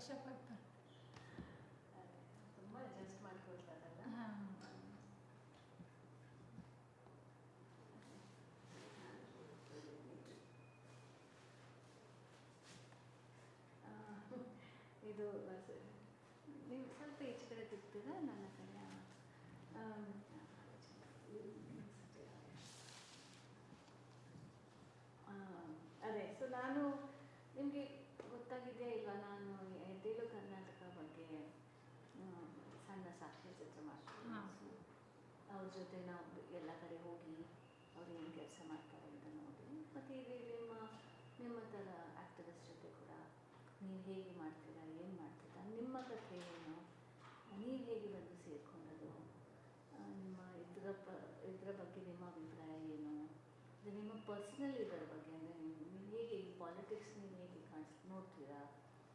Fresh up ಆಗ್ತಾರೆ. ತುಂಬ adjust ಮಾಡ್ಕೊಳ್ತಾರಲ್ಲ. ಹಾಂ, ಇದು ನೀವು ಸ್ವಲ್ಪ ಈಚೆ ಕಡೆ ತಿರ್ತೀರಾ ನನ್ನ ಕಡೆ. ಅದೇ, ಸೊ ನಾನು ನಿಮಗೆ ಗೊತ್ತಾಗಿದೆಯಾ ಇಲ್ವಾ, ನಾನು ಎದ್ದೇಳು ಕರ್ನಾಟಕ ಬಗ್ಗೆ ಸಣ್ಣ ಸಾಕ್ಷ್ಯಚಿತ್ರ ಮಾಡ್ತೀನಿ. ಅವ್ರ ಜೊತೆ ನಾವು ಎಲ್ಲ ಕಡೆ ಹೋಗಿ ಅವ್ರು ಏನು ಕೆಲಸ ಮಾಡ್ತಾರೆ ಅಂತ ನೋಡಿ, ಮತ್ತು ಇಲ್ಲಿ ನಿಮ್ಮ ಥರ ಆ್ಯಕ್ಟಿವಿಸ್ಟ್ ಜೊತೆ ಕೂಡ ನೀವು ಹೇಗೆ ಮಾಡ್ತೀರಾ, ಏನು ಮಾಡ್ತೀರಾ, ನಿಮ್ಮ ಕಥೆ ಏನು, ನೀವು ಹೇಗೆ ಬಂದು ಸೇರಿಕೊಂಡದು, ನಿಮ್ಮ ಇದರ ಬಗ್ಗೆ ನಿಮ್ಮ ಅಭಿಪ್ರಾಯ ಏನು, ಇದು ನಿಮ್ಮ ಪರ್ಸ್ನಲ್ ಇದರ ಬಗ್ಗೆ, ಅಂದರೆ ನೀವು ಹೇಗೆ ಈ ಪಾಲಿಟಿಕ್ಸ್ ನೀವು ಹೇಗೆ ನೋಡ್ತೀರಾ,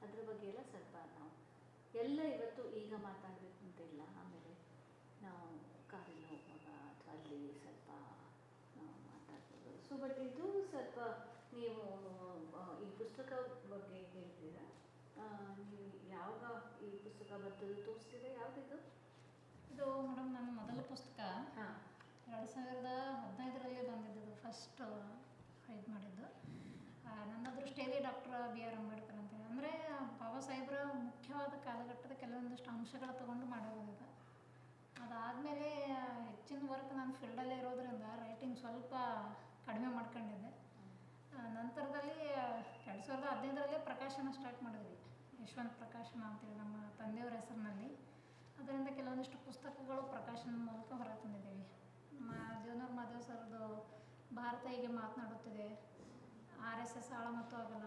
ಅದರ ಬಗ್ಗೆ ಎಲ್ಲ ಸ್ವಲ್ಪ ನಾವು ಎಲ್ಲ ಇವತ್ತು ಈಗ ಮಾತಾಡಬೇಕು ಅಂತ ಇಲ್ಲ, ಆಮೇಲೆ ನಾವು ಕಾರಲ್ಲಿ ಹೋಗುವಾಗ ಅಥವಾ ಅಲ್ಲಿ ಸ್ವಲ್ಪ ನಾವು ಮಾತಾಡ್ಬೋದು. ಸೊ ಬಟ್ ಇದು ಸ್ವಲ್ಪ ನೀವು ಈ ಪುಸ್ತಕ ಬಗ್ಗೆ ಹೇಳ್ತೀರಾ, ನೀವು ಯಾವಾಗ ಈ ಪುಸ್ತಕ ಬರ್ತದೆ ತೋರಿಸ್ತೀರಾ, ಯಾವುದಿದು? ಇದು ಮೇಡಮ್ ನನ್ನ ಮೊದಲ ಪುಸ್ತಕ. ಹಾಂ, 2015 ಬಂದಿದ್ದು ಫಸ್ಟ್ ಇದು ಮಾಡಿದ್ದು. ನನ್ನ ದೃಷ್ಟಿಯಲ್ಲಿ ಡಾಕ್ಟರ್ BR ಅಂಬೇಡ್ಕರ್ ಅಂತೇಳಿ, ಅಂದರೆ ಬಾಬಾ ಸಾಹೇಬ್ರ ಮುಖ್ಯವಾದ ಕಾಲಘಟ್ಟದ ಕೆಲವೊಂದಿಷ್ಟು ಅಂಶಗಳು ತೊಗೊಂಡು ಮಾಡಿರೋದಿದೆ. ಅದಾದಮೇಲೆ ಹೆಚ್ಚಿನ ವರ್ಕ್ ನಾನು ಫೀಲ್ಡಲ್ಲೇ ಇರೋದ್ರಿಂದ ರೈಟಿಂಗ್ ಸ್ವಲ್ಪ ಕಡಿಮೆ ಮಾಡ್ಕೊಂಡಿದ್ದೆ. ನಂತರದಲ್ಲಿ 2015 ಪ್ರಕಾಶನ ಸ್ಟಾರ್ಟ್ ಮಾಡಿದ್ವಿ, ಯಶವಂತ ಪ್ರಕಾಶನ ಅಂತೇಳಿ ನಮ್ಮ ತಂದೆಯವ್ರ ಹೆಸರಿನಲ್ಲಿ. ಅದರಿಂದ ಕೆಲವೊಂದಿಷ್ಟು ಪುಸ್ತಕಗಳು ಪ್ರಕಾಶನದ ಮೂಲಕ ಹೊರ ತಂದಿದ್ದೀವಿ. ಜೀವನೂರು ಮಾದೇವ್ ಸರ್ದು ಭಾರತ ಹೇಗೆ ಮಾತನಾಡುತ್ತಿದೆ, RSS ಆಳ ಮತ್ತು ಅಗಲ,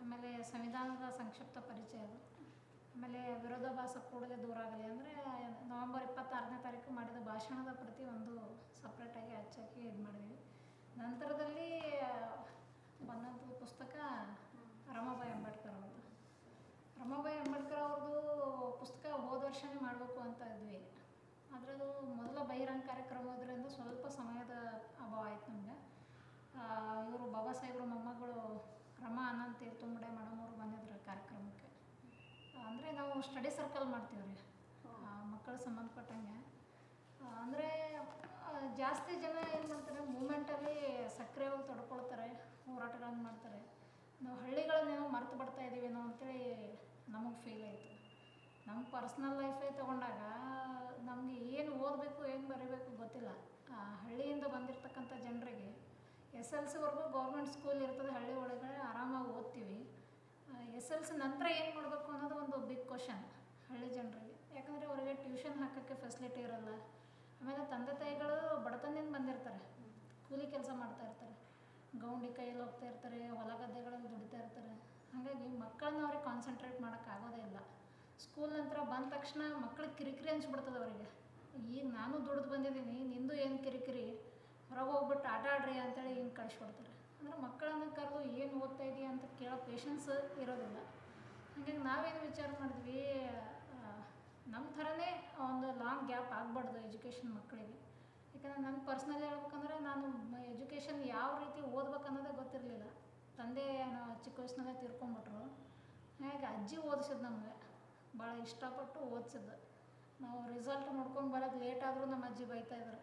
ಆಮೇಲೆ ಸಂವಿಧಾನದ ಸಂಕ್ಷಿಪ್ತ ಪರಿಚಯ, ಅದು ಆಮೇಲೆ ವಿರೋಧಾಭಾಸ ಕೂಡಲೇ ದೂರ ಆಗಲಿ, ಅಂದರೆ ನವೆಂಬರ್ 26 ಮಾಡಿದ ಭಾಷಣದ ಪ್ರತಿ ಒಂದು ಸಪ್ರೇಟಾಗಿ ಹಚ್ಚಾಕಿ ಇದು ಮಾಡಿದ್ವಿ. ನಂತರದಲ್ಲಿ ಬಂದಂಥ ಪುಸ್ತಕ ರಮಾಬಾಯಿ ಅಂಬೇಡ್ಕರ್ ಅವ್ರದ್ದು. ರಮಾಬಾಯಿ ಅಂಬೇಡ್ಕರ್ ಅವ್ರದ್ದು ಪುಸ್ತಕ ಹೋದ ವರ್ಷವೇ ಮಾಡಬೇಕು ಅಂತ ಇದ್ವಿ, ಆದರೆ ಅದು ಮೊದಲ ಬಹಿರಂಗ ಕಾರ್ಯಕ್ರಮದ್ರಿಂದ ಸ್ವಲ್ಪ ಸಮಯದ ಅಭಾವ ಆಯ್ತು ನಮಗೆ. ಇವರು ಬಾಬಾ ಸಾಹೇಬ್ರ ಮೊಮ್ಮಗಳು ರಮಾ ಅನಂತ್ ತೀರ್ಥುಂಬಡೆ ಮೇಡಮ್ ಅವರು ಬಂದಿದ್ರು ಕಾರ್ಯಕ್ರಮಕ್ಕೆ. ಅಂದರೆ ನಾವು ಸ್ಟಡಿ ಸರ್ಕಲ್ ಮಾಡ್ತೀವಿ ರೀ, ಮಕ್ಕಳು ಸಂಬಂಧಪಟ್ಟಂಗೆ. ಅಂದರೆ ಜಾಸ್ತಿ ಜನ ಏನು ಮಾಡ್ತಾರೆ, ಮೂಮೆಂಟಲ್ಲಿ ಸಕ್ರಿಯವಾಗಿ ತೊಡ್ಕೊಳ್ತಾರೆ, ಹೋರಾಟಗಳನ್ನು ಮಾಡ್ತಾರೆ. ನಾವು ಹಳ್ಳಿಗಳನ್ನೇನೋ ಮರೆತು ಬಿಡ್ತಾ ಇದ್ದೀವೇನೋ ಅಂತೇಳಿ ನಮಗೆ ಫೀಲ್ ಆಯಿತು. ನಮ್ಮ ಪರ್ಸ್ನಲ್ ಲೈಫೇ ತೊಗೊಂಡಾಗ ನಮಗೆ ಏನು ಓದಬೇಕು ಏನು ಬರೀಬೇಕು ಗೊತ್ತಿಲ್ಲ. ಹಳ್ಳಿಯಿಂದ ಬಂದಿರತಕ್ಕಂಥ ಜನರಿಗೆ SLCವರೆಗೂ ಗೌರ್ಮೆಂಟ್ ಸ್ಕೂಲ್ ಇರ್ತದೆ, ಹಳ್ಳಿ ಒಳಗಡೆ ಆರಾಮಾಗಿ ಓದ್ತೀವಿ. SLC ನಂತರ ಏನು ಮಾಡಬೇಕು ಅನ್ನೋದು ಒಂದು ಬಿಗ್ ಕ್ವಶನ್ ಹಳ್ಳಿ ಜನರಿಗೆ. ಯಾಕಂದರೆ ಅವರಿಗೆ ಟ್ಯೂಷನ್ ಹಾಕೋಕ್ಕೆ ಫೆಸಿಲಿಟಿ ಇರೋಲ್ಲ. ಆಮೇಲೆ ತಂದೆ ತಾಯಿಗಳು ಬಡತನದಿಂದ ಬಂದಿರ್ತಾರೆ, ಕೂಲಿ ಕೆಲಸ ಮಾಡ್ತಾ ಇರ್ತಾರೆ, ಗೌಂಡಿ ಕೈಯಲ್ಲಿ ಹೋಗ್ತಾ ಇರ್ತಾರೆ, ಹೊಲ ಗದ್ದೆಗಳಲ್ಲಿ ದುಡಿತಾ ಇರ್ತಾರೆ. ಹಾಗಾಗಿ ಮಕ್ಕಳನ್ನ ಅವ್ರಿಗೆ ಕಾನ್ಸಂಟ್ರೇಟ್ ಮಾಡೋಕ್ಕಾಗೋದೇ ಇಲ್ಲ. ಸ್ಕೂಲ್ ನಂತರ ಬಂದ ತಕ್ಷಣ ಮಕ್ಳಿಗೆ ಕಿರಿಕಿರಿ ಅನಿಸ್ಬಿಡ್ತದೆ ಅವರಿಗೆ. ಈಗ ನಾನು ದುಡ್ದು ಬಂದಿದ್ದೀನಿ, ನಿಂದು ಏನು ಕಿರಿಕಿರಿ, ಹೊರಗೆ ಹೋಗ್ಬಿಟ್ಟು ಆಟ ಆಡ್ರಿ ಅಂತೇಳಿ ಹಿಂಗೆ ಕಳಿಸ್ಕೊಡ್ತಾರೆ. ಅಂದರೆ ಮಕ್ಕಳನ್ನು ಕರೆದು ಏನು ಓದ್ತಾ ಇದೆಯಾ ಅಂತ ಕೇಳೋ ಪೇಷನ್ಸ್ ಇರೋದಿಲ್ಲ. ಹಾಗಾಗಿ ನಾವೇನು ವಿಚಾರ ಮಾಡಿದ್ವಿ, ನಮ್ಮ ಥರನೇ ಒಂದು ಲಾಂಗ್ ಗ್ಯಾಪ್ ಆಗಬಾರ್ದು ಎಜುಕೇಷನ್ ಮಕ್ಕಳಿಗೆ. ಯಾಕಂದರೆ ನನ್ನ ಪರ್ಸ್ನಲಿ ಹೇಳ್ಬೇಕಂದ್ರೆ ನಾನು ಎಜುಕೇಷನ್ ಯಾವ ರೀತಿ ಓದ್ಬೇಕು ಅನ್ನೋದೇ ಗೊತ್ತಿರಲಿಲ್ಲ. ತಂದೆ ಚಿಕ್ಕ ವಯಸ್ಸಿನಲ್ಲೇ ತೀರ್ಕೊಂಡ್ಬಿಟ್ರು. ಹಾಗಾಗಿ ಅಜ್ಜಿ ಓದಿಸಿದ್ದು ನಮಗೆ, ಭಾಳ ಇಷ್ಟಪಟ್ಟು ಓದಿಸಿದ್ದು. ನಾವು ರಿಸಲ್ಟ್ ನೋಡ್ಕೊಂಡು ಬರೋದು ಲೇಟ್ ಆದರೂ ನಮ್ಮ ಅಜ್ಜಿ ಬೈತಾಯಿದ್ರು,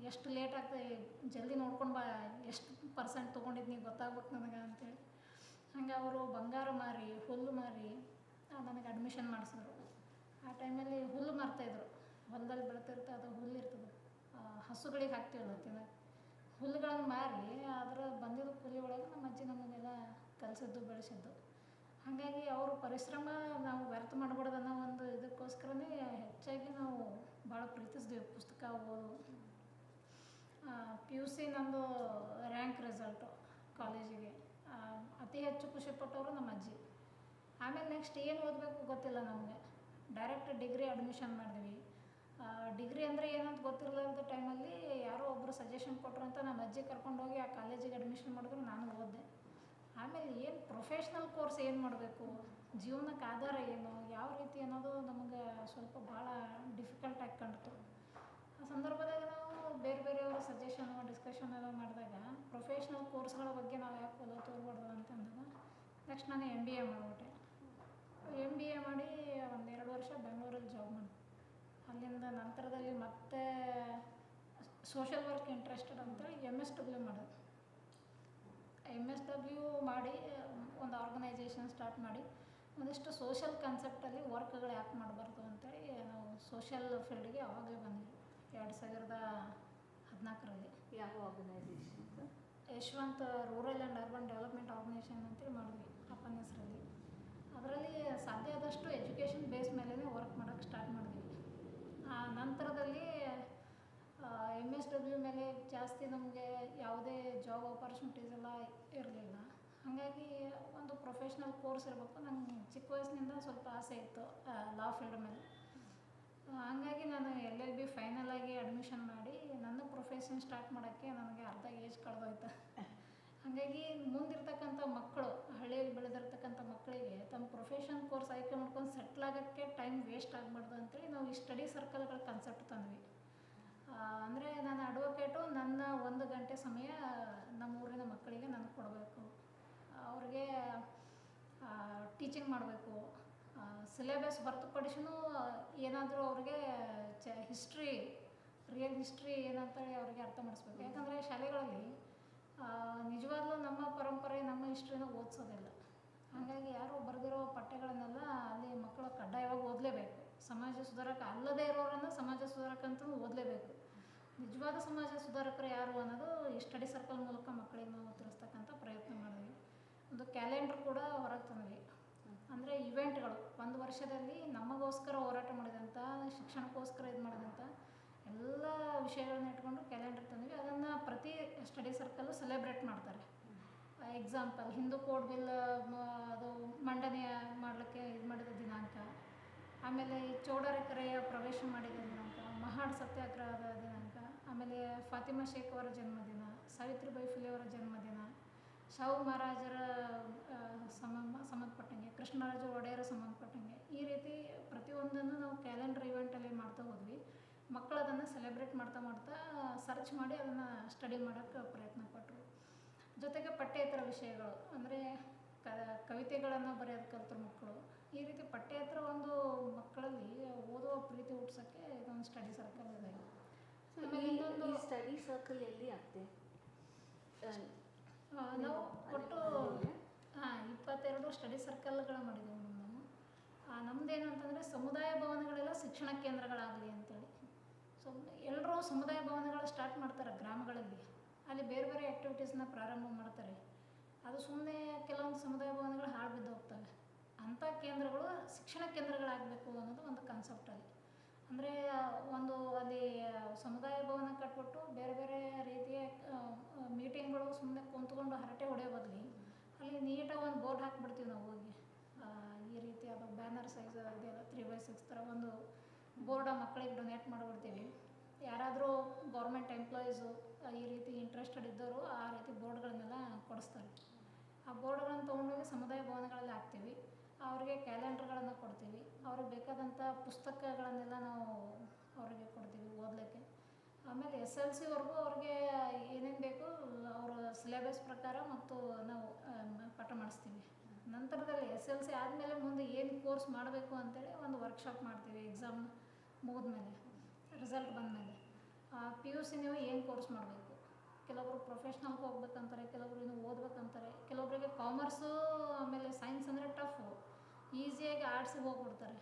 ಎಷ್ಟು ಲೇಟ್ ಆಗ್ತದೆ, ಜಲ್ದಿ ನೋಡ್ಕೊಂಡು ಬಾ, ಎಷ್ಟು % ತೊಗೊಂಡಿದ್ದು ಗೊತ್ತಾಗ್ಬೇಕು ನನಗೆ ಅಂತೇಳಿ. ಹಾಗೆ ಅವರು ಬಂಗಾರ ಮಾರಿ ಹುಲ್ಲು ಮಾರಿ ನನಗೆ ಅಡ್ಮಿಷನ್ ಮಾಡಿಸಿದ್ರು. ಆ ಟೈಮಲ್ಲಿ ಹುಲ್ಲು ಮಾರ್ತಾಯಿದ್ರು, ಹೊಲದಲ್ಲಿ ಬೆಳೆತಿರ್ತಾ ಅದು ಹುಲ್ಲು ಇರ್ತದೆ, ಹಸುಗಳಿಗೆ ಹಾಕ್ತೀವಲ್ಲ ತಿನ್ನೋಕ್ಕೆ, ಹುಲ್ಲುಗಳನ್ನು ಮಾರಿ ಅದರ ಬಂದಿರೋ ಕೂಲಿ ಒಳಗೆ ನಮ್ಮ ಅಜ್ಜಿ ನಮಗೆಲ್ಲ ಕಲಿಸಿದ್ದು ಬೆಳೆಸಿದ್ದು. ಹಾಗಾಗಿ ಅವರು ಪರಿಶ್ರಮ ನಾವು ವ್ಯರ್ಥ ಮಾಡಬಾರ್ದು ಅನ್ನೋ ಒಂದು ಇದಕ್ಕೋಸ್ಕರನೇ ಹೆಚ್ಚಾಗಿ ನಾವು ಭಾಳ ಪ್ರೀತಿಸಿದ್ವಿ ಪುಸ್ತಕ ಓದು. PUC ನಮ್ಮದು ರ್ಯಾಂಕ್ ರಿಸಲ್ಟು ಕಾಲೇಜಿಗೆ ಅತಿ ಹೆಚ್ಚು ಖುಷಿಪಟ್ಟವರು ನಮ್ಮ ಅಜ್ಜಿ. ಆಮೇಲೆ ನೆಕ್ಸ್ಟ್ ಏನು ಓದಬೇಕು ಗೊತ್ತಿಲ್ಲ ನಮಗೆ, ಡೈರೆಕ್ಟ್ ಡಿಗ್ರಿ ಅಡ್ಮಿಷನ್ ಮಾಡಿದ್ವಿ. ಡಿಗ್ರಿ ಅಂದರೆ ಏನಂತ ಗೊತ್ತಿರಲಾರ್ದ ಟೈಮಲ್ಲಿ ಯಾರೋ ಒಬ್ಬರು ಸಜೆಷನ್ ಕೊಟ್ಟರು ಅಂತ ನಮ್ಮ ಅಜ್ಜಿ ಕರ್ಕೊಂಡೋಗಿ ಆ ಕಾಲೇಜಿಗೆ ಅಡ್ಮಿಷನ್ ಮಾಡಿದ್ರು, ನಾನು ಓದಿದೆ. ಆಮೇಲೆ ಏನು ಪ್ರೊಫೆಷ್ನಲ್ ಕೋರ್ಸ್ ಏನು ಮಾಡಬೇಕು, ಜೀವನಕ್ಕೆ ಆಧಾರ ಏನು, ಯಾವ ರೀತಿ ಅನ್ನೋದು ನಮಗೆ ಸ್ವಲ್ಪ ಭಾಳ ಡಿಫಿಕಲ್ಟಾಗಿ ಕಾಣ್ತು. ಆ ಸಂದರ್ಭದಾಗ ನಾವು ಬೇರೆ ಬೇರೆಯವರ ಸಜೆಷನು ಡಿಸ್ಕಷನ್ ಎಲ್ಲ ಮಾಡಿದಾಗ ಪ್ರೊಫೆಷ್ನಲ್ ಕೋರ್ಸ್ಗಳ ಬಗ್ಗೆ ನಾವು ಯಾಕೆ ಒಲವು ತೋರ್ಬಾರ್ದು ಅಂತಂದಾಗ ನೆಕ್ಸ್ಟ್ ನಾನು MBA ಮಾಡಿಬಿಟ್ಟೆ. MBA ಮಾಡಿ 1-2 ವರ್ಷ ಬೆಂಗಳೂರಲ್ಲಿ ಜಾಬ್ ಮಾಡಿದೆ. ಅಲ್ಲಿಂದ ನಂತರದಲ್ಲಿ ಮತ್ತೆ ಸೋಷಲ್ ವರ್ಕ್ ಇಂಟ್ರೆಸ್ಟೆಡ್ ಅಂತೇಳಿ MSW ಮಾಡೋದು. MSW ಮಾಡಿ ಒಂದು ಆರ್ಗನೈಜೇಷನ್ ಸ್ಟಾರ್ಟ್ ಮಾಡಿ ಒಂದಿಷ್ಟು ಸೋಷಲ್ ಕಾನ್ಸೆಪ್ಟಲ್ಲಿ ವರ್ಕ್ಗಳು ಯಾಕೆ ಮಾಡಬಾರ್ದು ಅಂತೇಳಿ ನಾವು ಸೋಷಲ್ ಫೀಲ್ಡ್ಗೆ ಆವಾಗಲೇ ಬಂದ್ವಿ 2014ರಲ್ಲಿ. ಯಾವ organization? Yashwant rural and urban development organization ಅಂತೇಳಿ ಮಾಡಿದ್ವಿ ಅಪ್ಪನ ಹೆಸರಲ್ಲಿ. ಅದರಲ್ಲಿ ಸಾಧ್ಯ ಆದಷ್ಟು ಎಜುಕೇಷನ್ ಬೇಸ್ ಮೇಲೇ ವರ್ಕ್ ಮಾಡೋಕ್ಕೆ ಸ್ಟಾರ್ಟ್ ಮಾಡಿದ್ವಿ. ಆ ನಂತರದಲ್ಲಿ MSW ಮೇಲೆ ಜಾಸ್ತಿ ನಮಗೆ ಯಾವುದೇ ಜಾಬ್ ಆಪರ್ಚುನಿಟೀಸ್ ಎಲ್ಲ ಇರಲಿಲ್ಲ. ಹಾಗಾಗಿ ಒಂದು ಪ್ರೊಫೆಷ್ನಲ್ ಕೋರ್ಸ್ ಇರಬೇಕು. ನಂಗೆ ಚಿಕ್ಕ ವಯಸ್ಸಿನಿಂದ ಸ್ವಲ್ಪ ಆಸೆ ಇತ್ತು ಲಾ ಫೀಲ್ಡ್ ಮೇಲೆ. ಹಾಗಾಗಿ ನಾನು LLB ಫೈನಲ್ ಆಗಿ ಅಡ್ಮಿಷನ್ ಮಾಡಿ ನನ್ನ ಪ್ರೊಫೆಷನ್ ಸ್ಟಾರ್ಟ್ ಮಾಡೋಕ್ಕೆ ನನಗೆ ಅರ್ಧ ಏಜ್ ಕಳೆದೋಯ್ತು. ಹಾಗಾಗಿ ಮುಂದಿರ್ತಕ್ಕಂಥ ಮಕ್ಕಳು, ಹಳ್ಳಿಯಲ್ಲಿ ಬೆಳೆದಿರ್ತಕ್ಕಂಥ ಮಕ್ಕಳಿಗೆ ತಮ್ಮ ಪ್ರೊಫೆಷನ್ ಕೋರ್ಸ್ ಆಯ್ಕೆ ಮಾಡ್ಕೊಂಡು ಸೆಟ್ಲ್ ಆಗೋಕ್ಕೆ ಟೈಮ್ ವೇಸ್ಟ್ ಆಗಬಾರ್ದು ಅಂತೇಳಿ ನಾವು ಈ ಸ್ಟಡಿ ಸರ್ಕಲ್ಗಳ ಕಾನ್ಸೆಪ್ಟ್ ತಂದ್ವಿ. ಅಂದರೆ ನಾನು ಅಡ್ವೊಕೇಟು, ನನ್ನ 1 ಗಂಟೆ ಸಮಯ ನಮ್ಮ ಊರಿನ ಮಕ್ಕಳಿಗೆ ನಾನು ಕೊಡಬೇಕು. ಅವ್ರಿಗೆ ಟೀಚಿಂಗ್ ಮಾಡಬೇಕು. ಸಿಲೆಬಸ್ ಹೊರತುಪಡಿಸಿನೂ ಏನಾದರೂ ಅವ್ರಿಗೆ ಹಿಸ್ಟ್ರಿ, ರಿಯಲ್ ಹಿಸ್ಟ್ರಿ ಏನಂತೇಳಿ ಅವ್ರಿಗೆ ಅರ್ಥ ಮಾಡಿಸ್ಬೇಕು. ಯಾಕಂದರೆ ಶಾಲೆಗಳಲ್ಲಿ ನಿಜವಾಗ್ಲೂ ನಮ್ಮ ಪರಂಪರೆ, ನಮ್ಮ ಹಿಸ್ಟ್ರಿನ ಓದಿಸೋದಿಲ್ಲ. ಹಾಗಾಗಿ ಯಾರು ಬರೆದಿರೋ ಪಠ್ಯಗಳನ್ನೆಲ್ಲ ಅಲ್ಲಿ ಮಕ್ಕಳು ಕಡ್ಡಾಯವಾಗಿ ಓದಲೇಬೇಕು. ಸಮಾಜ ಸುಧಾರಕ ಅಲ್ಲದೇ ಇರೋರನ್ನು ಸಮಾಜ ಸುಧಾರಕ ಅಂತ ಓದಲೇಬೇಕು. ನಿಜವಾದ ಸಮಾಜ ಸುಧಾರಕರು ಯಾರು ಅನ್ನೋದು ಈ ಸ್ಟಡಿ ಸರ್ಕಲ್ ಮೂಲಕ ಮಕ್ಕಳಿಗೆ ನಾವು ತಿಳಿಸ್ತಕ್ಕಂಥ ಪ್ರಯತ್ನ ಮಾಡಿದ್ವಿ. ಒಂದು ಕ್ಯಾಲೆಂಡ್ರ್ ಕೂಡ ಹೊರಗೆ ತಂದ್ವಿ. ಅಂದರೆ ಇವೆಂಟ್ಗಳು 1 ವರ್ಷದಲ್ಲಿ ನಮಗೋಸ್ಕರ ಹೋರಾಟ ಮಾಡಿದಂಥ, ಶಿಕ್ಷಣಕ್ಕೋಸ್ಕರ ಇದು ಮಾಡಿದಂಥ ಎಲ್ಲ ವಿಷಯಗಳನ್ನ ಇಟ್ಕೊಂಡು ಕ್ಯಾಲೆಂಡರ್ ತಂದ್ವಿ. ಅದನ್ನು ಪ್ರತಿ ಸ್ಟಡಿ ಸರ್ಕಲ್ಲು ಸೆಲೆಬ್ರೇಟ್ ಮಾಡ್ತಾರೆ. ಎಕ್ಸಾಂಪಲ್, ಹಿಂದೂ ಕೋಡ್ ಬಿಲ್ ಅದು ಮಂಡನೆ ಮಾಡಲಿಕ್ಕೆ ಇದು ಮಾಡಿದ ದಿನಾಂಕ, ಆಮೇಲೆ ಈ ಚೌಡರೆಕೆರೆಯ ಪ್ರವೇಶ ಮಾಡಿದ ದಿನಾಂಕ, ಮಹಾಡ್ ಸತ್ಯಾಗ್ರಹದ ದಿನಾಂಕ, ಆಮೇಲೆ ಫಾತಿಮಾ ಶೇಖ್ ಅವರ ಜನ್ಮದಿನ, ಸಾವಿತ್ರಿಬಾಯಿ ಫುಲೆ ಅವರ ಜನ್ಮದಿನ, ಶಾಹು ಮಹಾರಾಜರ ಸಂಬಂಧಪಟ್ಟಂಗೆ, ಕೃಷ್ಣರಾಜ ಒಡೆಯರ ಸಂಬಂಧಪಟ್ಟಂಗೆ, ಈ ರೀತಿ ಪ್ರತಿಯೊಂದನ್ನು ನಾವು ಕ್ಯಾಲೆಂಡರ್ ಇವೆಂಟಲ್ಲಿ ಮಾಡ್ತಾ ಹೋದ್ವಿ. ಮಕ್ಕಳು ಅದನ್ನು ಸೆಲೆಬ್ರೇಟ್ ಮಾಡ್ತಾ ಸರ್ಚ್ ಮಾಡಿ ಅದನ್ನು ಸ್ಟಡಿ ಮಾಡೋಕ್ಕೆ ಪ್ರಯತ್ನ ಪಟ್ಟರು. ಜೊತೆಗೆ ಪಠ್ಯೇತರ ವಿಷಯಗಳು, ಅಂದರೆ ಕವಿತೆಗಳನ್ನು ಬರೆಯೋದು ಕಲಿತರು ಮಕ್ಕಳು. ಈ ರೀತಿ ಪಠ್ಯೇತರ ಒಂದು ಮಕ್ಕಳಲ್ಲಿ ಓದುವ ಪ್ರೀತಿ ಹುಟ್ಟಿಸೋಕ್ಕೆ ಇದೊಂದು ಸ್ಟಡಿ ಸರ್ಕಲ್ ಇದೆ. ಆಮೇಲೆ ಇನ್ನೊಂದು ಸ್ಟಡಿ ಸರ್ಕಲ್ ಎಲ್ಲಿ ಆಗ್ತದೆ? ನಾವು ಒಟ್ಟು 22 ಸ್ಟಡಿ ಸರ್ಕಲ್ಗಳು ಮಾಡಿದ್ದೀವಿ ನಾವು. ನಮ್ಮದೇನು ಅಂತಂದರೆ ಸಮುದಾಯ ಭವನಗಳೆಲ್ಲ ಶಿಕ್ಷಣ ಕೇಂದ್ರಗಳಾಗಲಿ ಅಂತೇಳಿ. ಸೊ ಎಲ್ಲರೂ ಸಮುದಾಯ ಭವನಗಳು ಸ್ಟಾರ್ಟ್ ಮಾಡ್ತಾರೆ ಗ್ರಾಮಗಳಲ್ಲಿ. ಅಲ್ಲಿ ಬೇರೆ ಬೇರೆ ಆ್ಯಕ್ಟಿವಿಟೀಸ್ನ ಪ್ರಾರಂಭ ಮಾಡ್ತಾರೆ. ಅದು ಸುಮ್ಮನೆ ಕೆಲವೊಂದು ಸಮುದಾಯ ಭವನಗಳು ಹಾಳು ಬಿದ್ದು ಹೋಗ್ತವೆ. ಅಂಥ ಕೇಂದ್ರಗಳು ಶಿಕ್ಷಣ ಕೇಂದ್ರಗಳಾಗಬೇಕು ಅನ್ನೋದು ಒಂದು ಕಾನ್ಸೆಪ್ಟಲ್ಲಿ. ಅಂದರೆ ಒಂದು ಅಲ್ಲಿ ಸಮುದಾಯ ಭವನ ಕಟ್ಬಿಟ್ಟು ಬೇರೆ ಬೇರೆ ರೀತಿಯ ಮೀಟಿಂಗ್ಗಳು ಸುಮ್ಮನೆ ಕುಂತ್ಕೊಂಡು ಹರಟೆ ಹೊಡೆಯೋ ಬದಲಿ ಅಲ್ಲಿ ನೀಟಾಗಿ ಒಂದು ಬೋರ್ಡ್ ಹಾಕಿಬಿಡ್ತೀವಿ ನಾವು ಹೋಗಿ. ಈ ರೀತಿ ಅದು ಬ್ಯಾನರ್ ಸೈಜ್ ಇದೆಯಲ್ಲ 3x6 ಥರ ಒಂದು ಬೋರ್ಡ ಮಕ್ಕಳಿಗೆ ಡೊನೇಟ್ ಮಾಡಿಬಿಡ್ತೀವಿ. ಯಾರಾದರೂ ಗೌರ್ಮೆಂಟ್ ಎಂಪ್ಲಾಯೀಸು ಈ ರೀತಿ ಇಂಟ್ರೆಸ್ಟೆಡ್ ಇದ್ದವರು ಆ ರೀತಿ ಬೋರ್ಡ್ಗಳನ್ನೆಲ್ಲ ಕೊಡಿಸ್ತಾರೆ. ಆ ಬೋರ್ಡ್ಗಳನ್ನು ತೊಗೊಂಡೋಗಿ ಸಮುದಾಯ ಭವನಗಳಲ್ಲಿ ಹಾಕ್ತೀವಿ. ಅವರಿಗೆ ಕ್ಯಾಲೆಂಡರ್ಗಳನ್ನು ಕೊಡ್ತೀವಿ. ಅವ್ರಿಗೆ ಬೇಕಾದಂಥ ಪುಸ್ತಕಗಳನ್ನೆಲ್ಲ ನಾವು ಅವರಿಗೆ ಕೊಡ್ತೀವಿ ಓದಲಿಕ್ಕೆ. ಆಮೇಲೆ SLCವರೆಗೂ ಅವ್ರಿಗೆ ಏನೇನು ಬೇಕು ಅವರ ಸಿಲೆಬಸ್ ಪ್ರಕಾರ ಮತ್ತು ನಾವು ಪಾಠ ಮಾಡಿಸ್ತೀವಿ. ನಂತರದಲ್ಲಿ SLC ಆದಮೇಲೆ ಮುಂದೆ ಏನು ಕೋರ್ಸ್ ಮಾಡಬೇಕು ಅಂತೇಳಿ ಒಂದು ವರ್ಕ್ಶಾಪ್ ಮಾಡ್ತೀವಿ. ಎಕ್ಸಾಮ್ ಮುಗಿದ್ಮೇಲೆ, ರಿಸಲ್ಟ್ ಬಂದಮೇಲೆ PUC ನೀವು ಏನು ಕೋರ್ಸ್ ಮಾಡಬೇಕು. ಕೆಲವೊಬ್ರು ಪ್ರೊಫೆಷ್ನಲ್ಗೆ ಹೋಗ್ಬೇಕಂತಾರೆ, ಕೆಲವೊಬ್ರು ಇನ್ನೂ ಓದ್ಬೇಕಂತಾರೆ, ಕೆಲವೊಬ್ಬರಿಗೆ ಕಾಮರ್ಸು ಆಮೇಲೆ ಸೈನ್ಸ್ ಅಂದರೆ ಟಫು, ಈಸಿಯಾಗಿ ಆರ್ಟ್ಸಿಗೆ ಹೋಗ್ಬಿಡ್ತಾರೆ.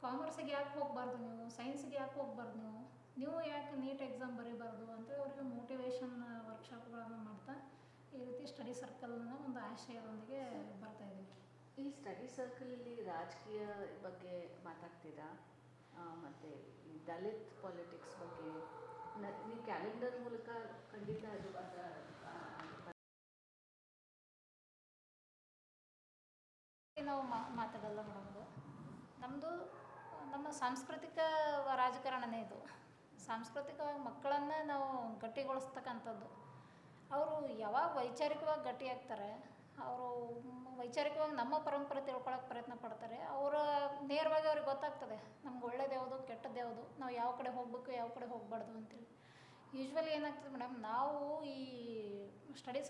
ಕಾಮರ್ಸಿಗೆ ಯಾಕೆ ಹೋಗಬಾರ್ದು ನೀವು, ಸೈನ್ಸಿಗೆ ಯಾಕೆ ಹೋಗಬಾರ್ದು ನೀವು ಯಾಕೆ ನೀಟ್ ಎಕ್ಸಾಮ್ ಬರೀಬಾರ್ದು ಅಂತೇಳಿ ಅವ್ರಿಗೆ ಮೋಟಿವೇಶನ್ ವರ್ಕ್ಶಾಪ್ಗಳನ್ನು ಮಾಡ್ತಾ ಈ ರೀತಿ ಸ್ಟಡಿ ಸರ್ಕಲ್ನ ಒಂದು ಆಶಯದೊಂದಿಗೆ ಬರ್ತಾಯಿದ್ದೀವಿ. ಈ ಸ್ಟಡಿ ಸರ್ಕಲಲ್ಲಿ ರಾಜಕೀಯ ಬಗ್ಗೆ ಮಾತಾಡ್ತೀರಾ, ಮತ್ತು ದಲಿತ್ ಪಾಲಿಟಿಕ್ಸ್ ಬಗ್ಗೆ ನೀವು ಕ್ಯಾಲೆಂಡರ್ ಮೂಲಕ ಖಂಡಿತ ಅದು ನಾವು ಮಾತಾಡಲ್ಲ ಮಾಡೋದು. ನಮ್ಮದು ನಮ್ಮ ಸಾಂಸ್ಕೃತಿಕ ರಾಜಕಾರಣನೇ ಇದು. ಸಾಂಸ್ಕೃತಿಕವಾಗಿ ಮಕ್ಕಳನ್ನು ನಾವು ಗಟ್ಟಿಗೊಳಿಸ್ತಕ್ಕಂಥದ್ದು. ಅವರು ಯಾವಾಗ ವೈಚಾರಿಕವಾಗಿ ಗಟ್ಟಿಯಾಗ್ತಾರೆ, ಅವರು ವೈಚಾರಿಕವಾಗಿ ನಮ್ಮ ಪರಂಪರೆ ತಿಳ್ಕೊಳ್ಳೋಕೆ ಪ್ರಯತ್ನ ಪಡ್ತಾರೆ. ಅವರ ನೇರವಾಗಿ ಅವ್ರಿಗೆ ಗೊತ್ತಾಗ್ತದೆ ನಮ್ಗೆ ಒಳ್ಳೇದು ಯಾವುದು, ಕೆಟ್ಟದ್ದು ಯಾವುದು, ನಾವು ಯಾವ ಕಡೆ ಹೋಗಬೇಕು, ಯಾವ ಕಡೆ ಹೋಗಬಾರ್ದು ಅಂತೇಳಿ. ಯೂಶ್ವಲಿ ಏನಾಗ್ತದೆ ಮೇಡಮ್, ನಾವು ಈ ಸ್ಟಡಿ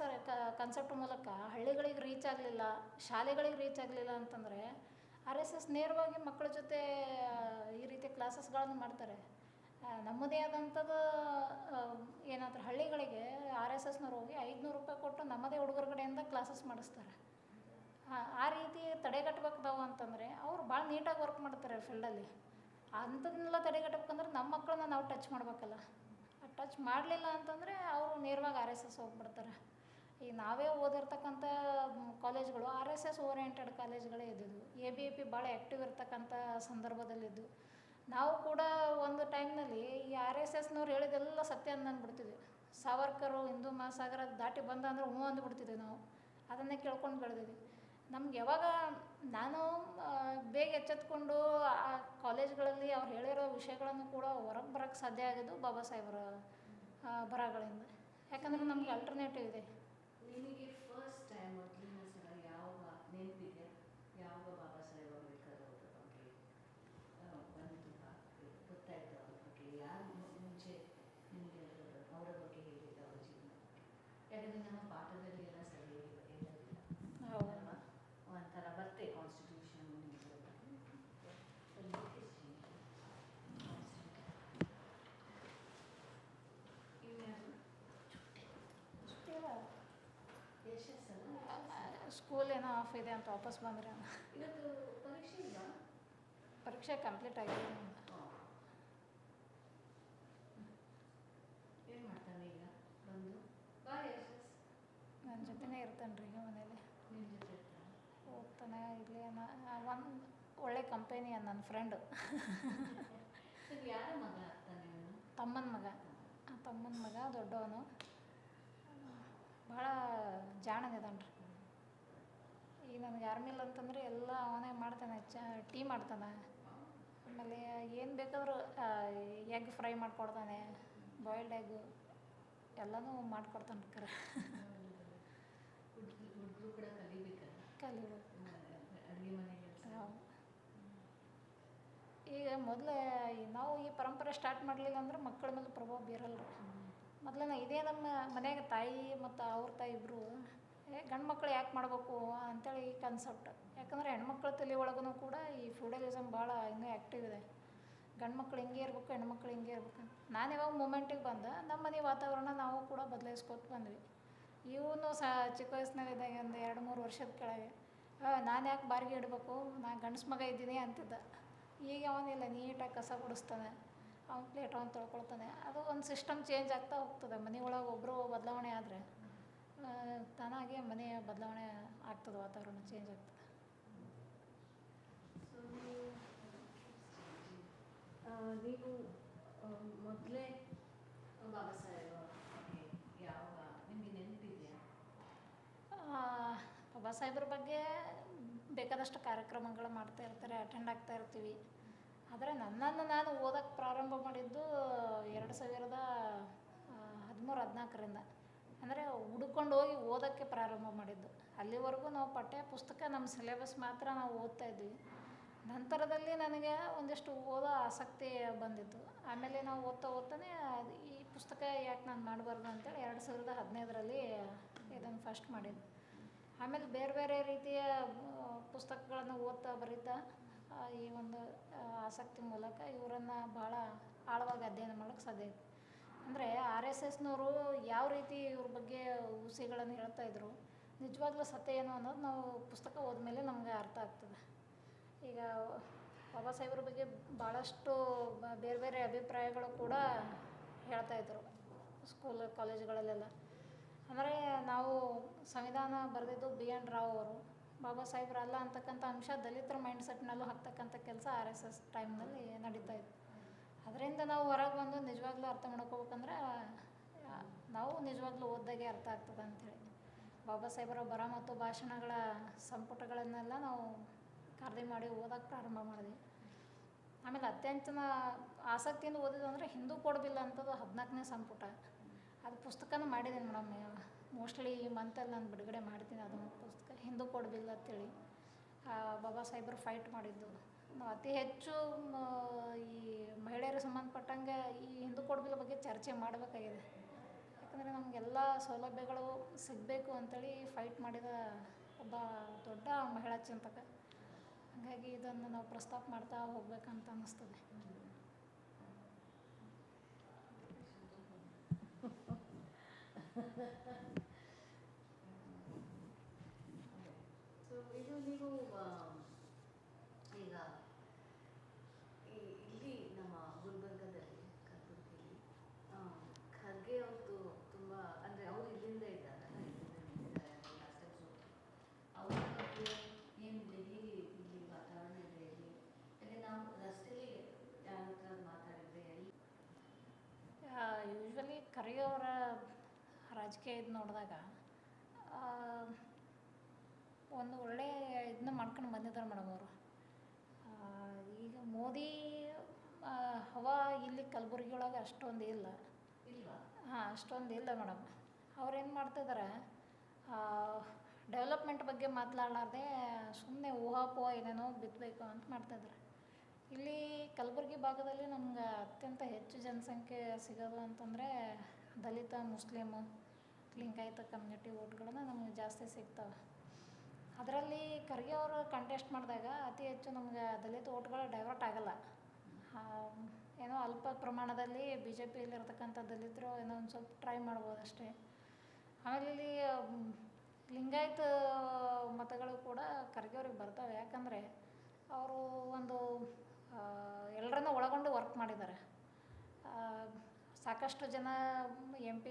ಕಾನ್ಸೆಪ್ಟ್ ಮೂಲಕ ಹಳ್ಳಿಗಳಿಗೆ ರೀಚ್ ಆಗಲಿಲ್ಲ, ಶಾಲೆಗಳಿಗೆ ರೀಚ್ ಆಗಲಿಲ್ಲ ಅಂತಂದರೆ RSS ನೇರವಾಗಿ ಮಕ್ಕಳ ಜೊತೆ ಈ ರೀತಿ ಕ್ಲಾಸಸ್ಗಳನ್ನು ಮಾಡ್ತಾರೆ. ನಮ್ಮದೇ ಆದಂಥದ್ದು ಏನಾದರೂ ಹಳ್ಳಿಗಳಿಗೆ RSSನವ್ರು ಹೋಗಿ 500 ರೂಪಾಯಿ ಕೊಟ್ಟು ನಮ್ಮದೇ ಹುಡುಗರ ಕಡೆಯಿಂದ ಕ್ಲಾಸಸ್ ಮಾಡಿಸ್ತಾರೆ. ಆ ರೀತಿ ತಡೆಗಟ್ಟಬೇಕಾದವು ಅಂತಂದರೆ ಅವ್ರು ಭಾಳ ನೀಟಾಗಿ ವರ್ಕ್ ಮಾಡ್ತಾರೆ ಫೀಲ್ಡಲ್ಲಿ. ಅಂಥದನ್ನೆಲ್ಲ ತಡೆಗಟ್ಟಬೇಕಂದ್ರೆ ನಮ್ಮ ಮಕ್ಕಳನ್ನ ನಾವು ಟಚ್ ಮಾಡಬೇಕಲ್ಲ. ಟಚ್ ಮಾಡಲಿಲ್ಲ ಅಂತಂದರೆ ಅವರು ನೇರವಾಗಿ RSS ಹೋಗ್ಬಿಡ್ತಾರೆ. ಈಗ ನಾವೇ ಓದಿರ್ತಕ್ಕಂಥ ಕಾಲೇಜ್ಗಳು RSS ಓರಿಯೆಂಟೆಡ್ ಕಾಲೇಜ್ಗಳೇ ಇದ್ದಿದ್ದು. ABVP ಭಾಳ ಆ್ಯಕ್ಟಿವ್ ಇರ್ತಕ್ಕಂಥ ಸಂದರ್ಭದಲ್ಲಿದ್ದು ನಾವು ಕೂಡ ಒಂದು ಟೈಮ್ನಲ್ಲಿ ಈ RSSನವ್ರು ಹೇಳಿದೆಲ್ಲ ಸತ್ಯ ಅಂದ್ಬಿಡ್ತಿದ್ವಿ. ಸಾವರ್ಕರು ಹಿಂದೂ ಮಹಾಸಾಗರ ದಾಟಿ ಬಂದ ಅಂದ್ರೆ ಹ್ಞೂ ಅಂದ್ಬಿಡ್ತಿದ್ವಿ ನಾವು. ಅದನ್ನೇ ಕೇಳ್ಕೊಂಡು ಬೆಳೆದಿದ್ವಿ. ನಮ್ಗೆ ಯಾವಾಗ ನಾನು ಬೇಗ ಎಚ್ಚೆತ್ಕೊಂಡು ಆ ಕಾಲೇಜ್ಗಳಲ್ಲಿ ಅವ್ರು ಹೇಳಿರೋ ವಿಷಯಗಳನ್ನು ಕೂಡ ಹೊರಗೆ ಬರೋಕ್ಕೆ ಸಾಧ್ಯ ಆಗಿದ್ದು ಬಾಬಾ ಸಾಹೇಬ್ರ ಬರಹಗಳಿಂದ. ಯಾಕಂದರೆ ನಮ್ಗೆ ಅಲ್ಟರ್ನೇಟಿವ್ ಇದೆ. ನಿಮಗೆ ಫಸ್ಟ್ ಟೈಮ್ ಮೊದಲಿನ ಸಲ ಯಾವಾಗ ನೆನಪಿದೆ, ಯಾವಾಗ ಬಾಬಾ ಸಾಹೇಬ್ ಅಂಬೇಡ್ಕರ್ ಅವರ ಬಗ್ಗೆ ಗೊತ್ತಾಯ್ತು, ಅವ್ರ ಬಗ್ಗೆ ಯಾರು ಮುಂಚೆ ನಿಮಗೆ ಅವರ ಬಗ್ಗೆ ಹೇಳಿದ ಅವರ ಜೀವನ ಬಗ್ಗೆ? ಯಾಕಂದರೆ ನಮ್ಮ ಪಾಠದಲ್ಲಿ ಎಲ್ಲ ಸರಿಯಾಗಿ ಹೇಳೋದಿಲ್ಲ ಅಲ್ವಾ? ಒಂಥರ ಬರುತ್ತೆ ಕಾನ್ಸ್ಟಿಟ್ಯೂಷನ್ ಸ್ಕೂಲ್ ಏನೋ ಆಫ್ ಇದೆ ಅಂತ ವಾಪಸ್ ಬಂದರೆ ಇವತ್ತು ಪರೀಕ್ಷೆ ಇಲ್ಲ, ಪರೀಕ್ಷೆ ಕಂಪ್ಲೀಟ್ ಆಗಿದೆ. ಏನು ಮಾಡ್ತಾನೆ ಈಗ ಬಂದು? ಬಾಯ್ ನನ್ನ ಜೊತೆನೇ ಇರ್ತಾನೆ ರೀ ಮನೇಲಿ. ನಿಮ್ಮ ಜೊತೆ ಇರ್ತಾನೆ? ಹೋಗ್ತಾನೆ ಇಲ್ಲೇ ಒಂದು ಒಳ್ಳೆ ಕಂಪನಿ ನನ್ನ ಫ್ರೆಂಡು. ಯಾರ ಮಗ ಆಗ್ತಾನೆ ಅವನು? ತಮ್ಮನ ಮಗ. ತಮ್ಮನ ಮಗ ದೊಡ್ಡವನು, ಭಾಳ ಜಾಣನಿದ್ದಾನೆ ರೀ. ಈಗ ನನಗೆ ಆರ್ಮಿಲ್ ಅಂತಂದರೆ ಎಲ್ಲ ಅವನೇ ಮಾಡ್ತಾನೆ. ಟೀ ಮಾಡ್ತಾನೆ. ಆಮೇಲೆ ಏನು ಬೇಕಾದರೂ ಎಗ್ ಫ್ರೈ ಮಾಡಿಕೊಡ್ತಾನೆ, ಬಾಯ್ಲ್ಡ್ ಎಗ್ಗು ಎಲ್ಲನೂ ಮಾಡಿಕೊಡ್ತಾನೆ ಕರೆ. ಹುಡುಗರು ಕೂಡ ಕಲಿಬೇಕಲ್ಲ, ಕಲಿಬೇಕು. ಅಡುಗೆ ಮನೆಗೆ. ಈಗ ಮೊದಲೇ ನಾವು ಈ ಪರಂಪರೆ ಸ್ಟಾರ್ಟ್ ಮಾಡಲಿಲ್ಲ ಅಂದ್ರೆ ಮಕ್ಕಳ ಮೇಲೆ ಪ್ರಭಾವ ಬೀರಲ್ಲ ರೀ. ಮೊದಲೇ ಇದೇ ನಮ್ಮ ಮನೆಯಾಗ ತಾಯಿ ಮತ್ತು ಅವ್ರ ತಾಯಿ ಇಬ್ಬರು ಗಂಡು ಮಕ್ಕಳು ಯಾಕೆ ಮಾಡಬೇಕು ಅಂಥೇಳಿ ಈ ಕಾನ್ಸೆಪ್ಟ್. ಯಾಕಂದರೆ ಹೆಣ್ಮಕ್ಳ ತಲೆ ಒಳಗೂ ಕೂಡ ಈ ಫ್ಯೂಡಲಿಸಮ್ ಭಾಳ ಇನ್ನೂ ಆ್ಯಕ್ಟಿವ್ ಇದೆ. ಗಂಡು ಮಕ್ಳು ಹಿಂಗೆ ಇರಬೇಕು, ಹೆಣ್ಮಕ್ಳು ಹಿಂಗೆ ಇರ್ಬೇಕು ಅಂತ. ನಾನು ಯಾವಾಗ ಮೂಮೆಂಟಿಗೆ ಬಂದೆ ನಮ್ಮ ಮನೆ ವಾತಾವರಣ ನಾವು ಕೂಡ ಬದಲಾಯಿಸ್ಕೊತ ಬಂದ್ವಿ. ಇವನು ಚಿಕ್ಕ ವಯಸ್ಸಿನಲ್ಲಿದ್ದಾಗ ಒಂದು 2-3 ವರ್ಷದ ಕೆಳಗೆ ನಾನು ಯಾಕೆ ಬಾರಿಗೆ ಇಡಬೇಕು, ನಾನು ಗಂಡಸು ಮಗ ಇದ್ದೀನಿ ಅಂತಿದ್ದ. ಈಗ ಅವನಿಲ್ಲ, ನೀಟಾಗಿ ಕಸ ಗುಡಿಸ್ತಾನೆ, ಅವ್ನ ಪ್ಲೇಟ್ ಅವ್ನು ತೊಳ್ಕೊಳ್ತಾನೆ. ಅದು ಒಂದು ಸಿಸ್ಟಮ್ ಚೇಂಜ್ ಆಗ್ತಾ ಹೋಗ್ತದೆ. ಮನೆ ಒಳಗೆ ಒಬ್ಬರು ಬದಲಾವಣೆ ಆದರೆ ತಾನಾಗೆ ಮನೆಯ ಬದಲಾವಣೆ ಆಗ್ತದೆ, ವಾತಾವರಣ ಚೇಂಜ್ ಆಗ್ತದೆ. ನೀವು ಮೊದಲೇ ಬಾಬಾ ಸಾಹೇಬ್ ಬಗ್ಗೆ ಯಾವಾಗ ನಿಮಗೆ ನೆನಪಿದೆಯಾ? ಬಾಬಾ ಸಾಹೇಬ್ರ ಬಗ್ಗೆ ಬೇಕಾದಷ್ಟು ಕಾರ್ಯಕ್ರಮಗಳು ಮಾಡ್ತಾ ಇರ್ತಾರೆ, ಅಟೆಂಡ್ ಆಗ್ತಾ ಇರ್ತೀವಿ. ಆದರೆ ನನ್ನನ್ನು ನಾನು ಓದೋಕ್ಕೆ ಪ್ರಾರಂಭ ಮಾಡಿದ್ದು 2013-14ರಿಂದ. ಅಂದರೆ ಹುಡ್ಕೊಂಡು ಹೋಗಿ ಓದೋಕ್ಕೆ ಪ್ರಾರಂಭ ಮಾಡಿದ್ದು. ಅಲ್ಲಿವರೆಗೂ ನಾವು ಪಠ್ಯ ಪುಸ್ತಕ ನಮ್ಮ ಸಿಲೆಬಸ್ ಮಾತ್ರ ನಾವು ಓದ್ತಾ ಇದ್ವಿ. ನಂತರದಲ್ಲಿ ನನಗೆ ಒಂದಿಷ್ಟು ಓದೋ ಆಸಕ್ತಿ ಬಂದಿತ್ತು. ಆಮೇಲೆ ನಾವು ಓದ್ತಾನೆ ಈ ಪುಸ್ತಕ ಯಾಕೆ ನಾನು ಮಾಡಬಾರ್ದು ಅಂತೇಳಿ 2015ರಲ್ಲಿ ಇದನ್ನು ಫಸ್ಟ್ ಮಾಡಿದ್ದು. ಆಮೇಲೆ ಬೇರೆ ಬೇರೆ ರೀತಿಯ ಪುಸ್ತಕಗಳನ್ನು ಓದ್ತಾ ಬರೀತಾ ಈ ಒಂದು ಆಸಕ್ತಿ ಮೂಲಕ ಇವರನ್ನು ಭಾಳ ಆಳವಾಗಿ ಅಧ್ಯಯನ ಮಾಡೋಕ್ಕೆ ಸಾಧ್ಯ ಆಯಿತು. ಅಂದರೆ RSSನವರು ಯಾವ ರೀತಿ ಇವ್ರ ಬಗ್ಗೆ ಹುಸಿಗಳನ್ನು ಹೇಳ್ತಾಯಿದ್ರು, ನಿಜವಾಗ್ಲೂ ಸತ್ಯ ಏನು ಅನ್ನೋದು ನಾವು ಪುಸ್ತಕ ಓದ್ಮೇಲೆ ನಮಗೆ ಅರ್ಥ ಆಗ್ತದೆ. ಈಗ ಬಾಬಾ ಸಾಹೇಬ್ರ ಬಗ್ಗೆ ಭಾಳಷ್ಟು ಬೇರೆ ಬೇರೆ ಅಭಿಪ್ರಾಯಗಳು ಕೂಡ ಹೇಳ್ತಾಯಿದ್ರು ಸ್ಕೂಲ್ ಕಾಲೇಜುಗಳಲ್ಲೆಲ್ಲ. ಅಂದರೆ ನಾವು ಸಂವಿಧಾನ ಬರೆದಿದ್ದು BN ರಾವ್ ಅವರು. ಬಾಬಾ ಸಾಹೇಬ್ರಲ್ಲ ಅಂತಕ್ಕಂಥ ಅಂಶ ದಲಿತರ ಮೈಂಡ್ಸೆಟ್ನಲ್ಲೂ ಹಾಕ್ತಕ್ಕಂಥ ಕೆಲಸ RSS ಟೈಮ್ನಲ್ಲಿ ನಡೀತಾ ಇತ್ತು. ಅದರಿಂದ ನಾವು ಹೊರಗೆ ಬಂದು ನಿಜವಾಗ್ಲೂ ಅರ್ಥ ಮಾಡ್ಕೋಬೇಕಂದ್ರೆ ನಾವು ನಿಜವಾಗ್ಲೂ ಓದ್ದಾಗೆ ಅರ್ಥ ಆಗ್ತದೆ ಅಂಥೇಳಿ ಬಾಬಾ ಸಾಹೇಬರ ಬರ ಮತ್ತು ಭಾಷಣಗಳ ಸಂಪುಟಗಳನ್ನೆಲ್ಲ ನಾವು ಖರೀದಿ ಮಾಡಿ ಓದೋಕ್ಕೆ ಪ್ರಾರಂಭ ಮಾಡಿದ್ವಿ. ಆಮೇಲೆ ಅತ್ಯಂತ ಆಸಕ್ತಿಯಿಂದ ಓದಿದ್ದು ಅಂದರೆ ಹಿಂದೂ ಕೋಡ್ ಬಿಲ್ ಅಂಥದ್ದು 14ನೇ ಸಂಪುಟ. ಅದು ಪುಸ್ತಕನೂ ಮಾಡಿದ್ದೀನಿ ಮೇಡಮ್. ಮೋಸ್ಟ್ಲಿ ಈ ಮಂತಲ್ಲಿ ನಾನು ಬಿಡುಗಡೆ ಮಾಡ್ತೀನಿ ಅದೊಂದು ಪುಸ್ತಕ, ಹಿಂದೂ ಕೋಡ್ ಬಿಲ್ ಅಂತೇಳಿ. ಬಾಬಾ ಸಾಹೇಬರು ಫೈಟ್ ಮಾಡಿದ್ದು. ನಾವು ಅತಿ ಹೆಚ್ಚು ಈ ಮಹಿಳೆಯರಿಗೆ ಸಂಬಂಧಪಟ್ಟಂಗೆ ಈ ಹಿಂದೂ ಕೋಡ್ ಬಿಲ್ ಬಗ್ಗೆ ಚರ್ಚೆ ಮಾಡಬೇಕಾಗಿದೆ. ಯಾಕಂದರೆ ನಮಗೆಲ್ಲ ಸೌಲಭ್ಯಗಳು ಸಿಗಬೇಕು ಅಂಥೇಳಿ ಫೈಟ್ ಮಾಡಿದ ಒಬ್ಬ ದೊಡ್ಡ ಮಹಿಳಾ ಚಿಂತಕ. ಹಾಗಾಗಿ ಇದನ್ನು ನಾವು ಪ್ರಸ್ತಾಪ ಮಾಡ್ತಾ ಹೋಗ್ಬೇಕಂತ ಅನ್ನಿಸ್ತದೆ. ಸೊ ಇದು ನೀವು ಈಗ ಇಲ್ಲಿ ನಮ್ಮ ಗುಲ್ಬರ್ಗದಲ್ಲಿ ಕಲಬುರಗಿಯಲ್ಲಿ ಖರ್ಗೆ ಅವ್ರದ್ದು ತುಂಬ ಅಂದರೆ ಅವ್ರು ಇಲ್ಲಿಂದ ಇದ್ದಾರಲ್ಲ, ಅವರ ಬಗ್ಗೆ ಏನಿದೆ, ಹೇಗೆ ಇಲ್ಲಿ ವಾತಾವರಣ ಇದೆ ಇಲ್ಲಿ, ಯಾಕೆ ನಾವು ರಸ್ತೆಯಲ್ಲಿ ಯಾರ ಹತ್ರ ಮಾತಾಡಿದ್ರೆ ಯೂಶ್ವಲಿ ಖರ್ಗೆ ಅವರ ರಾಜಕೀಯ ಇದು ನೋಡಿದಾಗ ಒಂದು ಒಳ್ಳೆಯ ಇದನ್ನ ಮಾಡ್ಕೊಂಡು ಬಂದಿದ್ದಾರೆ ಮೇಡಮ್ ಅವರು. ಈಗ ಮೋದಿ ಹವಾ ಇಲ್ಲಿ ಕಲಬುರ್ಗಿ ಒಳಗೆ ಅಷ್ಟೊಂದು ಇಲ್ಲ. ಇಲ್ವಾ? ಹಾಂ, ಅಷ್ಟೊಂದು ಇಲ್ಲ ಮೇಡಮ್. ಅವ್ರೇನು ಮಾಡ್ತಿದ್ದಾರೆ, ಡೆವಲಪ್ಮೆಂಟ್ ಬಗ್ಗೆ ಮಾತನಾಡಲಾರ್ದೆ ಸುಮ್ಮನೆ ಊಹಾಪೋಹ ಏನೇನೋ ಬಿತ್ತಬೇಕು ಅಂತ ಮಾಡ್ತಾಯಿದ್ದಾರೆ. ಇಲ್ಲಿ ಕಲಬುರ್ಗಿ ಭಾಗದಲ್ಲಿ ನಮ್ಗೆ ಅತ್ಯಂತ ಹೆಚ್ಚು ಜನಸಂಖ್ಯೆ ಸಿಗೋದು ಅಂತಂದರೆ ದಲಿತ, ಮುಸ್ಲಿಮು, ಲಿಂಗಾಯತ ಕಮ್ಯುನಿಟಿ ಓಟ್ಗಳನ್ನ ನಮಗೆ ಜಾಸ್ತಿ ಸಿಗ್ತವೆ. ಅದರಲ್ಲಿ ಖರ್ಗೆ ಅವರು ಕಂಟೆಸ್ಟ್ ಮಾಡಿದಾಗ ಅತಿ ಹೆಚ್ಚು ನಮ್ಗೆ ದಲಿತ ಓಟ್ಗಳು ಡೈವರ್ಟ್ ಆಗಲ್ಲ. ಏನೋ ಅಲ್ಪ ಪ್ರಮಾಣದಲ್ಲಿ ಬಿ ಜೆ ಪಿಯಲ್ಲಿರ್ತಕ್ಕಂಥ ದಲಿತರು ಏನೋ ಒಂದು ಸ್ವಲ್ಪ ಟ್ರೈ ಮಾಡ್ಬೋದು ಅಷ್ಟೇ. ಆಮೇಲೆ ಇಲ್ಲಿ ಲಿಂಗಾಯತ ಮತಗಳು ಕೂಡ ಖರ್ಗೆ ಅವ್ರಿಗೆ ಬರ್ತವೆ. ಯಾಕಂದರೆ ಅವರು ಒಂದು ಎಲ್ಲರನ್ನ ಒಳಗೊಂಡು ವರ್ಕ್ ಮಾಡಿದ್ದಾರೆ. ಸಾಕಷ್ಟು ಜನ MP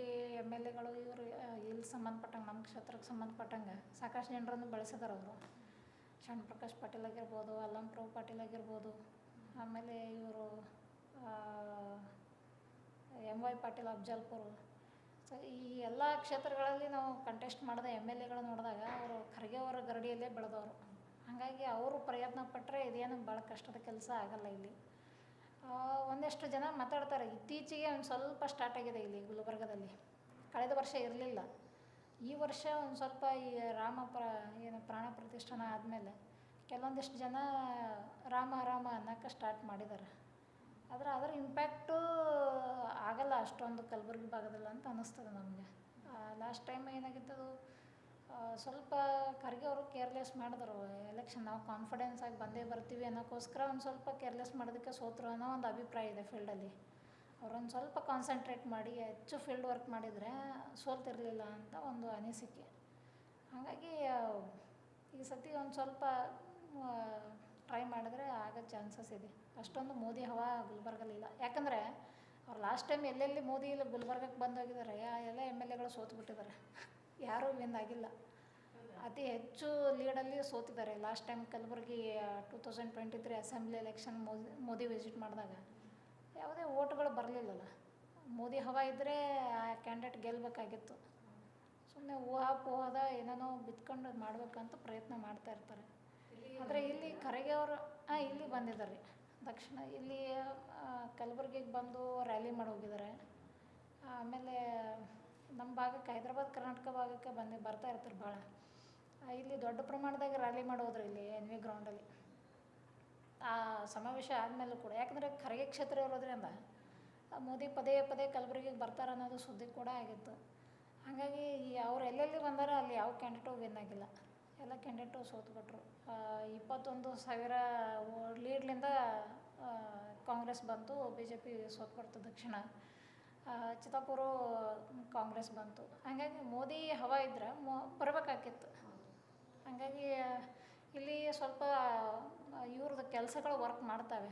MLAಗಳು ಇವರು ಇಲ್ಲಿ ಸಂಬಂಧಪಟ್ಟಂಗೆ, ನಮ್ಮ ಕ್ಷೇತ್ರಕ್ಕೆ ಸಂಬಂಧಪಟ್ಟಂಗೆ ಸಾಕಷ್ಟು ಜನರನ್ನು ಬೆಳೆಸಿದಾರೆ ಅವರು. ಶರಣ್ ಪ್ರಕಾಶ್ ಪಾಟೀಲ್ ಆಗಿರ್ಬೋದು, ಅಲ್ಲಂ ಪ್ರಭು ಪಾಟೀಲ್ ಆಗಿರ್ಬೋದು, ಆಮೇಲೆ ಇವರು MY ಪಾಟೀಲ್ ಅಫ್ಜಲ್ಪುರ್. ಸೊ ಈ ಎಲ್ಲ ಕ್ಷೇತ್ರಗಳಲ್ಲಿ ನಾವು ಕಂಟೆಸ್ಟ್ ಮಾಡಿದ MLAಗಳು ನೋಡಿದಾಗ ಅವರು ಖರ್ಗೆ ಅವರ ಗರಡಿಯಲ್ಲೇ ಬೆಳೆದವರು. ಹಾಗಾಗಿ ಅವರು ಪ್ರಯತ್ನ ಪಟ್ಟರೆ ಇದೇನು ಭಾಳ ಕಷ್ಟದ ಕೆಲಸ ಆಗಲ್ಲ. ಇಲ್ಲಿ ಒಂದಷ್ಟು ಜನ ಮಾತಾಡ್ತಾರೆ, ಇತ್ತೀಚೆಗೆ ಒಂದು ಸ್ವಲ್ಪ ಸ್ಟಾರ್ಟ್ ಆಗಿದೆ ಇಲ್ಲಿ ಗುಲ್ಬರ್ಗದಲ್ಲಿ. ಕಳೆದ ವರ್ಷ ಇರಲಿಲ್ಲ, ಈ ವರ್ಷ ಒಂದು ಸ್ವಲ್ಪ ಈ ಪ್ರಾಣ ಪ್ರತಿಷ್ಠಾನ ಆದಮೇಲೆ ಕೆಲವೊಂದಿಷ್ಟು ಜನ ರಾಮ ಅನ್ನೋಕ್ಕೆ ಸ್ಟಾರ್ಟ್ ಮಾಡಿದ್ದಾರೆ. ಆದರೆ ಅದರ ಇಂಪ್ಯಾಕ್ಟು ಆಗಲ್ಲ ಅಷ್ಟೊಂದು ಕಲಬುರ್ಗಿ ಭಾಗದಲ್ಲಿ ಅಂತ ಅನ್ನಿಸ್ತದೆ ನಮಗೆ. ಲಾಸ್ಟ್ ಟೈಮ್ ಏನಾಗಿತ್ತು, ಸ್ವಲ್ಪ ಖರ್ಗೆ ಅವರು ಕೇರ್ಲೆಸ್ ಮಾಡಿದ್ರು ಎಲೆಕ್ಷನ್. ನಾವು ಕಾನ್ಫಿಡೆನ್ಸ್ ಆಗಿ ಬಂದೇ ಬರ್ತೀವಿ ಅನ್ನೋಕ್ಕೋಸ್ಕರ ಒಂದು ಸ್ವಲ್ಪ ಕೇರ್ಲೆಸ್ ಮಾಡೋದಕ್ಕೆ ಸೋತರು ಅನ್ನೋ ಒಂದು ಅಭಿಪ್ರಾಯ ಇದೆ ಫೀಲ್ಡಲ್ಲಿ. ಅವರೊಂದು ಸ್ವಲ್ಪ ಕಾನ್ಸಂಟ್ರೇಟ್ ಮಾಡಿ ಹೆಚ್ಚು ಫೀಲ್ಡ್ ವರ್ಕ್ ಮಾಡಿದರೆ ಸೋಲ್ತಿರಲಿಲ್ಲ ಅಂತ ಒಂದು ಅನಿಸಿಕೆ. ಹಾಗಾಗಿ ಈ ಸತಿ ಒಂದು ಸ್ವಲ್ಪ ಟ್ರೈ ಮಾಡಿದ್ರೆ ಆಗೋ ಚಾನ್ಸಸ್ ಇದೆ. ಅಷ್ಟೊಂದು ಮೋದಿ ಹವಾ ಗುಲ್ಬರ್ಗಲ್ಲಿಲ್ಲ. ಯಾಕಂದರೆ ಅವ್ರು ಲಾಸ್ಟ್ ಟೈಮ್ ಎಲ್ಲೆಲ್ಲಿ ಮೋದಿ ಇಲ್ಲಿ ಗುಲ್ಬರ್ಗಕ್ಕೆ ಬಂದೋಗಿದ್ದಾರೆ ಎಲ್ಲ MLAಗಳು ಸೋತ್ಬಿಟ್ಟಿದ್ದಾರೆ, ಯಾರೂ ವಿನ್ ಆಗಿಲ್ಲ. ಅತಿ ಹೆಚ್ಚು ಲೀಡಲ್ಲಿ ಸೋತಿದ್ದಾರೆ. Last time Kalaburagi 2023 assembly election Modi visit ಮಾಡಿದಾಗ ಯಾವುದೇ ಓಟ್ಗಳು ಬರಲಿಲ್ಲಲ್ಲ. ಮೋದಿ ಹವಾ ಇದ್ದರೆ ಆ ಕ್ಯಾಂಡಿಡೇಟ್ ಗೆಲ್ಲಬೇಕಾಗಿತ್ತು. ಸುಮ್ಮನೆ ಊಹಾಪೋಹದ ಏನೇನೋ ಬಿತ್ಕೊಂಡು ಮಾಡಬೇಕಂತ ಪ್ರಯತ್ನ ಮಾಡ್ತಾ ಇರ್ತಾರೆ. ಆದರೆ ಇಲ್ಲಿ ಖರ್ಗೆ ಅವರು ಇಲ್ಲಿ ಬಂದಿದ್ದಾರೆ. ದಕ್ಷಿಣ ಇಲ್ಲಿ ಕಲಬುರ್ಗಿಗೆ ಬಂದು ರ್ಯಾಲಿ ಮಾಡಿ ಹೋಗಿದ್ದಾರೆ. ಆಮೇಲೆ ನಮ್ಮ ಭಾಗಕ್ಕೆ, ಹೈದ್ರಾಬಾದ್ ಕರ್ನಾಟಕ ಭಾಗಕ್ಕೆ ಬರ್ತಾ ಇರ್ತಾರೆ ಭಾಳ. ಇಲ್ಲಿ ದೊಡ್ಡ ಪ್ರಮಾಣದಾಗ ರ್ಯಾಲಿ ಮಾಡೋದ್ರು ಇಲ್ಲಿ NV ಗ್ರೌಂಡಲ್ಲಿ. ಆ ಸಮಾವೇಶ ಆದಮೇಲೂ ಕೂಡ, ಯಾಕಂದರೆ ಖರ್ಗೆ ಕ್ಷೇತ್ರ ಇರೋದ್ರಿಂದ ಮೋದಿ ಪದೇ ಪದೇ ಕಲಬುರ್ಗಿಗೆ ಬರ್ತಾರೆ ಅನ್ನೋದು ಸುದ್ದಿ ಕೂಡ ಆಗಿತ್ತು. ಹಾಗಾಗಿ ಅವ್ರು ಎಲ್ಲೆಲ್ಲಿ ಬಂದಾರ ಅಲ್ಲಿ ಯಾವ ಕ್ಯಾಂಡಿಡೇಟು ವಿನ್ ಆಗಿಲ್ಲ, ಎಲ್ಲ ಕ್ಯಾಂಡಿಡೇಟು ಸೋತ್ಬಿಟ್ರು. 21,000 ಲೀಡ್ಲಿಂದ ಕಾಂಗ್ರೆಸ್ ಬಂತು, BJP ಸೋತ್ಬಿಡ್ತು. ದಕ್ಷಿಣ ಚಿತ್ತಾಪುರ ಕಾಂಗ್ರೆಸ್ ಬಂತು. ಹಾಗಾಗಿ ಮೋದಿ ಹವಾ ಇದ್ದರೆ ಬರಬೇಕಾಗಿತ್ತು. ಹಾಗಾಗಿ ಇಲ್ಲಿ ಸ್ವಲ್ಪ ಇವ್ರದ್ದು ಕೆಲಸಗಳು ವರ್ಕ್ ಮಾಡ್ತವೆ.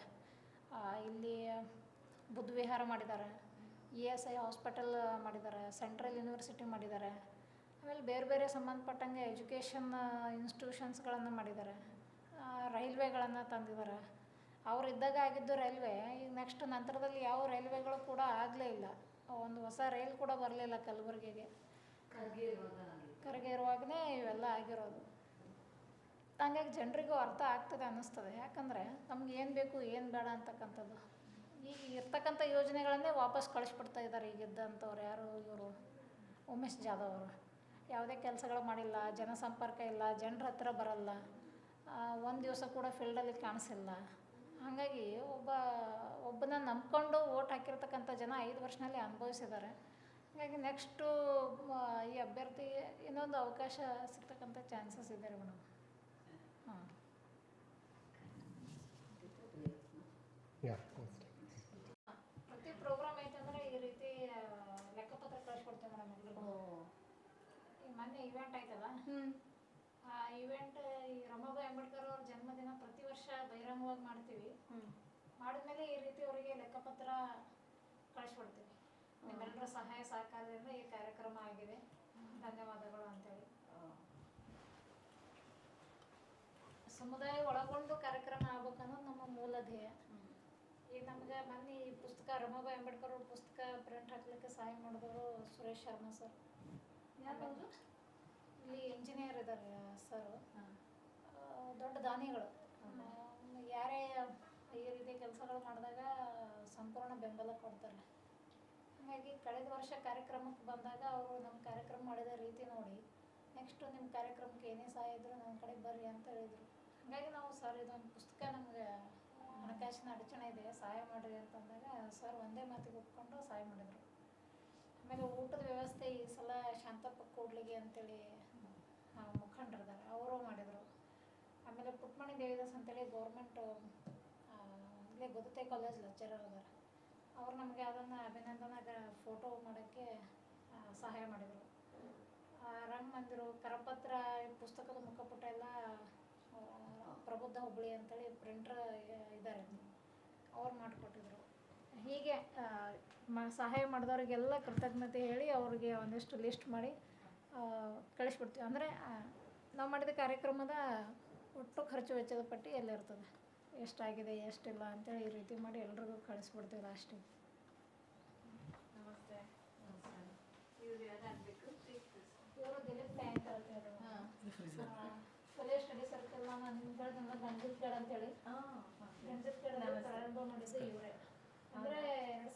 ಇಲ್ಲಿ ಬುದ್ಧ ವಿಹಾರ ಮಾಡಿದ್ದಾರೆ, ESI ಹಾಸ್ಪಿಟಲ್ ಮಾಡಿದ್ದಾರೆ, ಸೆಂಟ್ರಲ್ ಯೂನಿವರ್ಸಿಟಿ ಮಾಡಿದ್ದಾರೆ. ಆಮೇಲೆ ಬೇರೆ ಬೇರೆ ಸಂಬಂಧಪಟ್ಟಂಗೆ ಎಜುಕೇಷನ್ ಇನ್ಸ್ಟಿಟ್ಯೂಷನ್ಸ್ಗಳನ್ನು ಮಾಡಿದ್ದಾರೆ. ರೈಲ್ವೆಗಳನ್ನು ತಂದಿದ್ದಾರೆ. ಅವ್ರು ಇದ್ದಾಗ ಆಗಿದ್ದು ರೈಲ್ವೆ, ಈಗ ನೆಕ್ಸ್ಟ್ ನಂತರದಲ್ಲಿ ಯಾವ ರೈಲ್ವೆಗಳು ಕೂಡ ಆಗಲೇ ಇಲ್ಲ. ಒಂದು ಹೊಸ ರೈಲ್ ಕೂಡ ಬರಲಿಲ್ಲ ಕಲಬುರ್ಗಿಗೆ. ಖರ್ಗೆ ಇರುವಾಗಲೇ ಇವೆಲ್ಲ ಆಗಿರೋದು. ಹಾಗಾಗಿ ಜನರಿಗೂ ಅರ್ಥ ಆಗ್ತದೆ ಅನ್ನಿಸ್ತದೆ. ಯಾಕಂದರೆ ನಮ್ಗೆ ಏನು ಬೇಕು ಏನು ಬೇಡ ಅಂತಕ್ಕಂಥದ್ದು. ಈಗ ಇರ್ತಕ್ಕಂಥ ಯೋಜನೆಗಳನ್ನೇ ವಾಪಸ್ ಕಳಿಸ್ಬಿಡ್ತಾ ಇದ್ದಾರೆ. ಈಗ ಇದ್ದಂಥವ್ರು ಯಾರು, ಇವರು ಉಮೇಶ್ ಜಾಧವ್ ಅವರು ಯಾವುದೇ ಕೆಲಸಗಳು ಮಾಡಿಲ್ಲ, ಜನಸಂಪರ್ಕ ಇಲ್ಲ, ಜನರ ಹತ್ರ ಬರಲ್ಲ, ಒಂದು ದಿವಸ ಕೂಡ ಫೀಲ್ಡಲ್ಲಿ ಕಾಣಿಸಿಲ್ಲ. ಹಾಗಾಗಿ ಒಬ್ಬನ ನಂಬ್ಕೊಂಡು ಓಟ್ ಹಾಕಿರ್ತಕ್ಕಂಥ ಜನ 5 ವರ್ಷದಲ್ಲಿ ಅನುಭವಿಸಿದ್ದಾರೆ. ಹಾಗಾಗಿ ನೆಕ್ಸ್ಟು ಈ ಅಭ್ಯರ್ಥಿಗೆ ಇನ್ನೊಂದು ಅವಕಾಶ ಸಿಗ್ತಕ್ಕಂಥ ಚಾನ್ಸಸ್ ಇದೆ ಮೇಡಮ್. ಹಾಂ, ಆ ಇವೆಂಟ್ ಈ ರಮಾಬಾಯಿ ಅಂಬೇಡ್ಕರ್ ಅವ್ರ ಜನ್ಮದಿನ ಪ್ರತಿ ವರ್ಷ ಬಹಿರಂಗವಾಗಿ ಮಾಡ್ತೀವಿ. ಮಾಡಿದ್ಮೇಲೆ ಈ ರೀತಿ ಅವರಿಗೆ ಲೆಕ್ಕಪತ್ರ ಕಳಿಸ್ಬಿಡ್ತೀವಿ. ನಿಮ್ಮೆಲ್ಲರ ಸಹಾಯ ಸಹಕಾರದಿಂದ ಈ ಕಾರ್ಯಕ್ರಮ ಆಗಿದೆ, ಧನ್ಯವಾದಗಳು ಅಂತೇಳಿ. ಸಮುದಾಯ ಒಳಗೊಂಡು ಕಾರ್ಯಕ್ರಮ ಆಗ್ಬೇಕನ್ನೋದು ನಮ್ಮ ಮೂಲ ಧ್ಯೇಯ. ಈಗ ನಮ್ಗೆ ಮೊನ್ನೆ ಈ ಪುಸ್ತಕ ರಮಾಬಾಯಿ ಅಂಬೇಡ್ಕರ್ ಅವ್ರ ಪುಸ್ತಕ ಪ್ರಿಂಟ್ ಹಾಕ್ಲಿಕ್ಕೆ ಸಹಾಯ ಮಾಡಿದವರು ಸುರೇಶ್ ಶರ್ಮಾ ಸರ್. ಯಾರು? ಇಲ್ಲಿ ಇಂಜಿನಿಯರ್ ಇದ್ದಾರೆ ಸರ್, ದೊಡ್ಡ ದಾನಿಗಳು. ಯಾರೇ ಈ ರೀತಿ ಕೆಲಸಗಳು ಮಾಡಿದಾಗ ಸಂಪೂರ್ಣ ಬೆಂಬಲ ಕೊಡ್ತಾರೆ. ಹಾಗಾಗಿ ಕಳೆದ ವರ್ಷ ಕಾರ್ಯಕ್ರಮಕ್ಕೆ ಬಂದಾಗ ಅವರು ನಮ್ಮ ಕಾರ್ಯಕ್ರಮ ಮಾಡಿದ ರೀತಿ ನೋಡಿ ನೆಕ್ಸ್ಟ್ ನಿಮ್ಮ ಕಾರ್ಯಕ್ರಮಕ್ಕೆ ಏನೇ ಸಹಾಯ ಇದ್ದರೂ ನನ್ನ ಕಡೆ ಬರ್ರಿ ಅಂತ ಹೇಳಿದರು. ಹಾಗಾಗಿ ನಾವು ಸರ್ ಇದೊಂದು ಪುಸ್ತಕ ನಮಗೆ ಹಣಕಾಸಿನ ಅಡಚಣೆ ಇದೆ, ಸಹಾಯ ಮಾಡಿರಿ ಅಂತಂದಾಗ ಸರ್ ಒಂದೇ ಮಾತಿಗೆ ಒಪ್ಕೊಂಡು ಸಹಾಯ ಮಾಡಿದರು. ಆಮೇಲೆ ಊಟದ ವ್ಯವಸ್ಥೆ ಈ ಸಲ ಶಾಂತಪ್ಪ ಕೂಡ್ಲಿಗೆ ಅಂತೇಳಿ ಮುಖಂಡರಿದ್ದಾರೆ, ಅವರು ಮಾಡಿದರು. ಆಮೇಲೆ ಪುಟ್ಮಣಿ ದೇವಿದಾಸ್ ಅಂತೇಳಿ ಗೌರ್ಮೆಂಟ್ ಇಲ್ಲೇ ಗೊತ್ತೇ ಕಾಲೇಜ್ ಲೆಕ್ಚರರ್ ಅದಾರೆ, ಅವ್ರು ನಮಗೆ ಅದನ್ನು ಅಭಿನಂದನಾಗ ಫೋಟೋ ಮಾಡೋಕ್ಕೆ ಸಹಾಯ ಮಾಡಿದರು. ರಂಗಮಂದಿರ ಕರಪತ್ರ ಪುಸ್ತಕದ ಮುಖಪುಟ ಎಲ್ಲ ಪ್ರಬುದ್ಧ ಹುಬ್ಬಳ್ಳಿ ಅಂತೇಳಿ ಪ್ರಿಂಟ್ರ್ ಇದ್ದಾರೆ, ಅವ್ರು ಮಾಡಿಕೊಟ್ಟಿದ್ರು. ಹೀಗೆ ಸಹಾಯ ಮಾಡಿದವ್ರಿಗೆಲ್ಲ ಕೃತಜ್ಞತೆ ಹೇಳಿ ಅವ್ರಿಗೆ ಒಂದಿಷ್ಟು ಲಿಸ್ಟ್ ಮಾಡಿ ಕಳಿಸ್ಬಿಡ್ತೀವಿ. ಅಂದರೆ ನಾವು ಮಾಡಿದ ಕಾರ್ಯಕ್ರಮದ ಒಟ್ಟು ಖರ್ಚು ವೆಚ್ಚದ ಪಟ್ಟಿ ಎಲ್ಲ ಇರ್ತದೆ, ಎಷ್ಟಾಗಿದೆ ಎಷ್ಟಿಲ್ಲ ಅಂತೇಳಿ ಈ ರೀತಿ ಮಾಡಿ ಎಲ್ರಿಗೂ ಕಳಿಸ್ಬಿಡ್ತೀವಿ ಲಾಸ್ಟಿಗೆ. ನಮಸ್ತೆ. ಇವ್ರು ಯಾರಾಗಬೇಕು? ಇವರು ದಿಲೀಪ್ ನಾಯಕ್ ಅಂತ ಹೇಳಿ ಕೊಲೆ ಸ್ಟಡಿ ಸರ್ಕಲ್ ನಾನು ನಿಮ್ಗೆ ಹೇಳ್ದಲ್ಲ ಗಂಜಿತ್ಕಡ್ ಅಂತೇಳಿ, ಗಂಜಿತ್ಕಡ್ ಪ್ರಾರಂಭ ಮಾಡಿದ್ದು ಇವರೇ. ಅಂದರೆ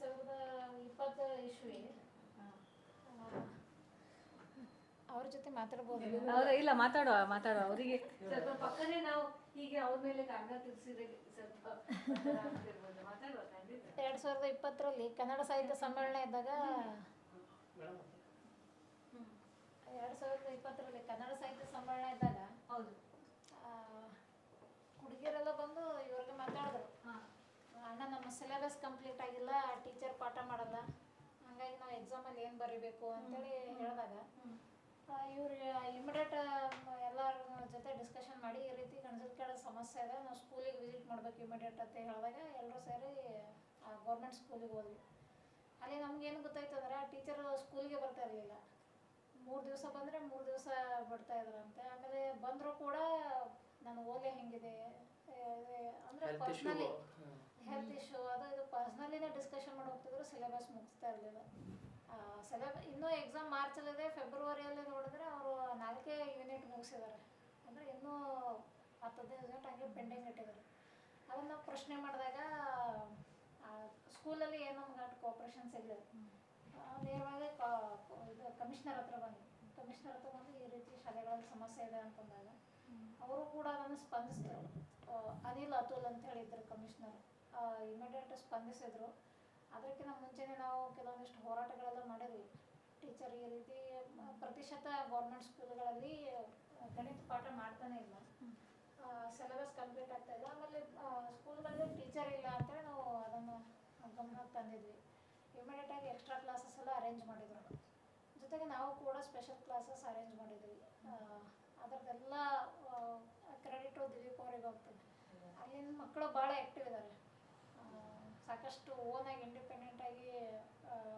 2020 ಇಸ್ವಿ ಅವ್ರ ಜೊತೆ ಮಾತಾಡ್ಬೋದು. ಇಲ್ಲ ಮಾತಾಡುವ ಅವರಿಗೆ ಸ್ವಲ್ಪ ಪಕ್ಕನೇ ನಾವು ಹೀಗೆ ಅವ್ರ ಮೇಲೆ ಕಾಗದ ತಿರ್ಸಿದ್ರೆ ಸ್ವಲ್ಪ ಮಾತಾಡುವ. 2020ರಲ್ಲಿ ಕನ್ನಡ ಸಾಹಿತ್ಯ ಸಮ್ಮೇಳನ ಇದ್ದಾಗ 2020ರಲ್ಲಿ ಕನ್ನಡ ಸಾಹಿತ್ಯ ಸಮ್ಮೇಳನ ಇದ್ದಾಗ ಹೌದು ಹುಡುಗಿಯರೆಲ್ಲ ಬಂದು ಇವ್ರಿಗೆ ಮಾತಾಡಿದ್ರು, ಅಣ್ಣ ನಮ್ಮ ಸಿಲೆಬಸ್ ಕಂಪ್ಲೀಟ್ ಆಗಿಲ್ಲ, ಟೀಚರ್ ಪಾಠ ಮಾಡಲ್ಲ, ಹಾಗಾಗಿ ನಾವು ಎಕ್ಸಾಮಲ್ಲಿ ಏನು ಬರೀಬೇಕು ಅಂತೇಳಿ ಹೇಳಿದಾಗ ಇವ್ರು ಇಮಿಡಿಯೇಟ್ ಎಲ್ಲರ ಜೊತೆ ಡಿಸ್ಕಷನ್ ಮಾಡಿ ಈ ರೀತಿ ಗಂಜಲ್ಕಡ ಸಮಸ್ಯೆ ಇದೆ, ನಾವು ಸ್ಕೂಲಿಗೆ ವಿಸಿಟ್ ಮಾಡ್ಬೇಕು ಇಮಿಡಿಯೇಟ್ ಅಂತ ಹೇಳಿದಾಗ ಎಲ್ಲರೂ ಸೇರಿ ಗೌರ್ಮೆಂಟ್ ಸ್ಕೂಲಿಗೆ ಹೋದ್ವಿ. ಅಲ್ಲಿ ನಮಗೇನು ಗೊತ್ತಾಯ್ತು ಅಂದರೆ ಆ ಟೀಚರ್ ಸ್ಕೂಲಿಗೆ ಬರ್ತಾ ಇರಲಿಲ್ಲ, 3 ದಿವಸ ಬಂದರೆ 3 ದಿವಸ ಬಿಡ್ತಾ ಇದ್ರಂತೆ. ಆಮೇಲೆ ಬಂದರೂ ಕೂಡ ನಾನು ಓಲೆ ಹೆಂಗಿದೆ ಅಂದರೆ ಪರ್ಸ್ನಲಿ ಹೆಲ್ತ್ ಇಶ್ಯೂ ಅದು ಇದು ಪರ್ಸ್ನಲಿನೇ ಡಿಸ್ಕಷನ್ ಮಾಡಿ ಹೋಗ್ತಿದ್ರು, ಸಿಲೆಬಸ್ ಮುಗಿಸ್ತಾ ಇರಲಿಲ್ಲ. ಇನ್ನೂ ಎಕ್ಸಾಮ್ ಮಾರ್ಚಲ್ಲಿದೆ, ಫೆಬ್ರವರಿಯಲ್ಲಿ ನೋಡಿದ್ರೆ ಅವರು 4 ಯೂನಿಟ್ ಮುಗಿಸಿದ್ದಾರೆ, ಅಂದರೆ ಇನ್ನೂ 10 ಯೂನಿಟ್ ಹಂಗೆ ಪೆಂಡಿಂಗ್ ಇಟ್ಟಿದ್ದಾರೆ. ಅದನ್ನು ನಾವು ಪ್ರಶ್ನೆ ಮಾಡಿದಾಗ ಸ್ಕೂಲಲ್ಲಿ ಏನು ನಮ್ಗೆ ಅಷ್ಟು ಕೋಆಪ್ರೇಷನ್ ಸಿಗಲಿಲ್ಲ. ನೇರವಾಗಿ ಇದು ಕಮಿಷನರ್ ಹತ್ರ ಬಂದು ಈ ರೀತಿ ಶಾಲೆಗಳಲ್ಲಿ ಸಮಸ್ಯೆ ಇದೆ ಅಂತಂದಾಗ ಅವರು ಕೂಡ ಅದನ್ನು ಸ್ಪಂದಿಸಿದ್ರು. ಅನಿಲ್ ಅತುಲ್ ಅಂತ ಹೇಳಿದ್ರು ಕಮಿಷನರ್, ಇಮಿಡಿಯೇಟ್ ಸ್ಪಂದಿಸಿದ್ರು. ಅದಕ್ಕಿಂತ ಮುಂಚೆನೇ ನಾವು ಕೆಲವೊಂದಿಷ್ಟು ಹೋರಾಟಗಳೆಲ್ಲ ಮಾಡಿದ್ವಿ. ಟೀಚರ್ ಈ ರೀತಿ ಪ್ರತಿಶತ ಗೌರ್ಮೆಂಟ್ ಸ್ಕೂಲ್ಗಳಲ್ಲಿ ಗಣಿತ ಪಾಠ ಮಾಡ್ತಾನೆ ಇಲ್ಲ, ಸಿಲೆಬಸ್ ಕಂಪ್ಲೀಟ್ ಆಗ್ತಾ ಇಲ್ಲ, ಆಮೇಲೆ ಸ್ಕೂಲ್ಗಳಲ್ಲಿ ಟೀಚರ್ ಇಲ್ಲ ಅಂತೇಳಿ ನಾವು ಅದನ್ನು ಗಮನಕ್ಕೆ ತಂದಿದ್ವಿ. ಇಮಿಡಿಯೇಟಾಗಿ ಎಕ್ಸ್ಟ್ರಾ ಕ್ಲಾಸಸ್ ಎಲ್ಲ ಅರೇಂಜ್ ಮಾಡಿದ್ರು, ಜೊತೆಗೆ ನಾವು ಕೂಡ ಸ್ಪೆಷಲ್ ಕ್ಲಾಸಸ್ ಅರೇಂಜ್ ಮಾಡಿದ್ವಿ. ಅದರದ್ದೆಲ್ಲ ಕ್ರೆಡಿಟು ದಿಲೀಪ್ ಅವ್ರಿಗೆ ಹೋಗ್ತದೆ. ಅಲ್ಲಿನ ಮಕ್ಕಳು ಭಾಳ ಆ್ಯಕ್ಟಿವ್ ಇದ್ದಾರೆ, ಸಾಕಷ್ಟು ಓನಾಗಿ ಇಂಡಿಪೆಂಡೆಂಟಾಗಿ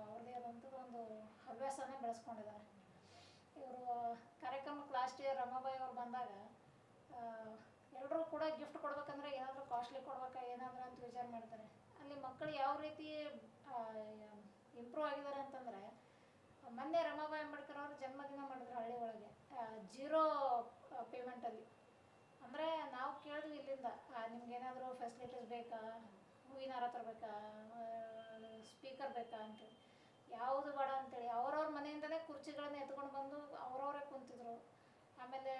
ಅವ್ರದ್ದೇ ಆದಂಥ ಒಂದು ಹವ್ಯಾಸನೇ ಬೆಳೆಸ್ಕೊಂಡಿದ್ದಾರೆ. ಇವರು ಕಾರ್ಯಕ್ರಮಕ್ಕೆ ಲಾಸ್ಟ್ ಇಯರ್ ರಮಾಬಾಯಿ ಅವ್ರು ಬಂದಾಗ ಎಲ್ಲರೂ ಕೂಡ ಗಿಫ್ಟ್ ಕೊಡ್ಬೇಕಂದ್ರೆ ಏನಾದರೂ ಕಾಸ್ಟ್ಲಿ ಕೊಡ್ಬೇಕಾ ಏನಾದರೂ ಅಂತ ವಿಚಾರ ಮಾಡ್ತಾರೆ. ಅಲ್ಲಿ ಮಕ್ಕಳು ಯಾವ ರೀತಿ ಇಂಪ್ರೂವ್ ಆಗಿದ್ದಾರೆ ಅಂತಂದರೆ, ಮೊನ್ನೆ ರಮಾಬಾಯಿ ಅಂಬೇಡ್ಕರ್ ಅವರು ಜನ್ಮದಿನ ಮಾಡಿದ್ರು ಹಳ್ಳಿ ಒಳಗೆ 0 ಪೇಮೆಂಟಲ್ಲಿ. ಅಂದರೆ ನಾವು ಕೇಳಿದ್ವಿ ಇಲ್ಲಿಂದ, ನಿಮ್ಗೇನಾದರೂ ಫೆಸಿಲಿಟೀಸ್ ಬೇಕಾ, ಹೂವಿನ ಹಾರ ತರಬೇಕಾ, ಸ್ಪೀಕರ್ ಬೇಕಾ ಅಂತೇಳಿ, ಯಾವುದು ಬೇಡ ಅಂತೇಳಿ ಅವ್ರವ್ರ ಮನೆಯಿಂದಲೇ ಕುರ್ಚಿಗಳನ್ನ ಎತ್ಕೊಂಡು ಬಂದು ಅವರವರೇ ಕುಂತಿದ್ರು. ಆಮೇಲೆ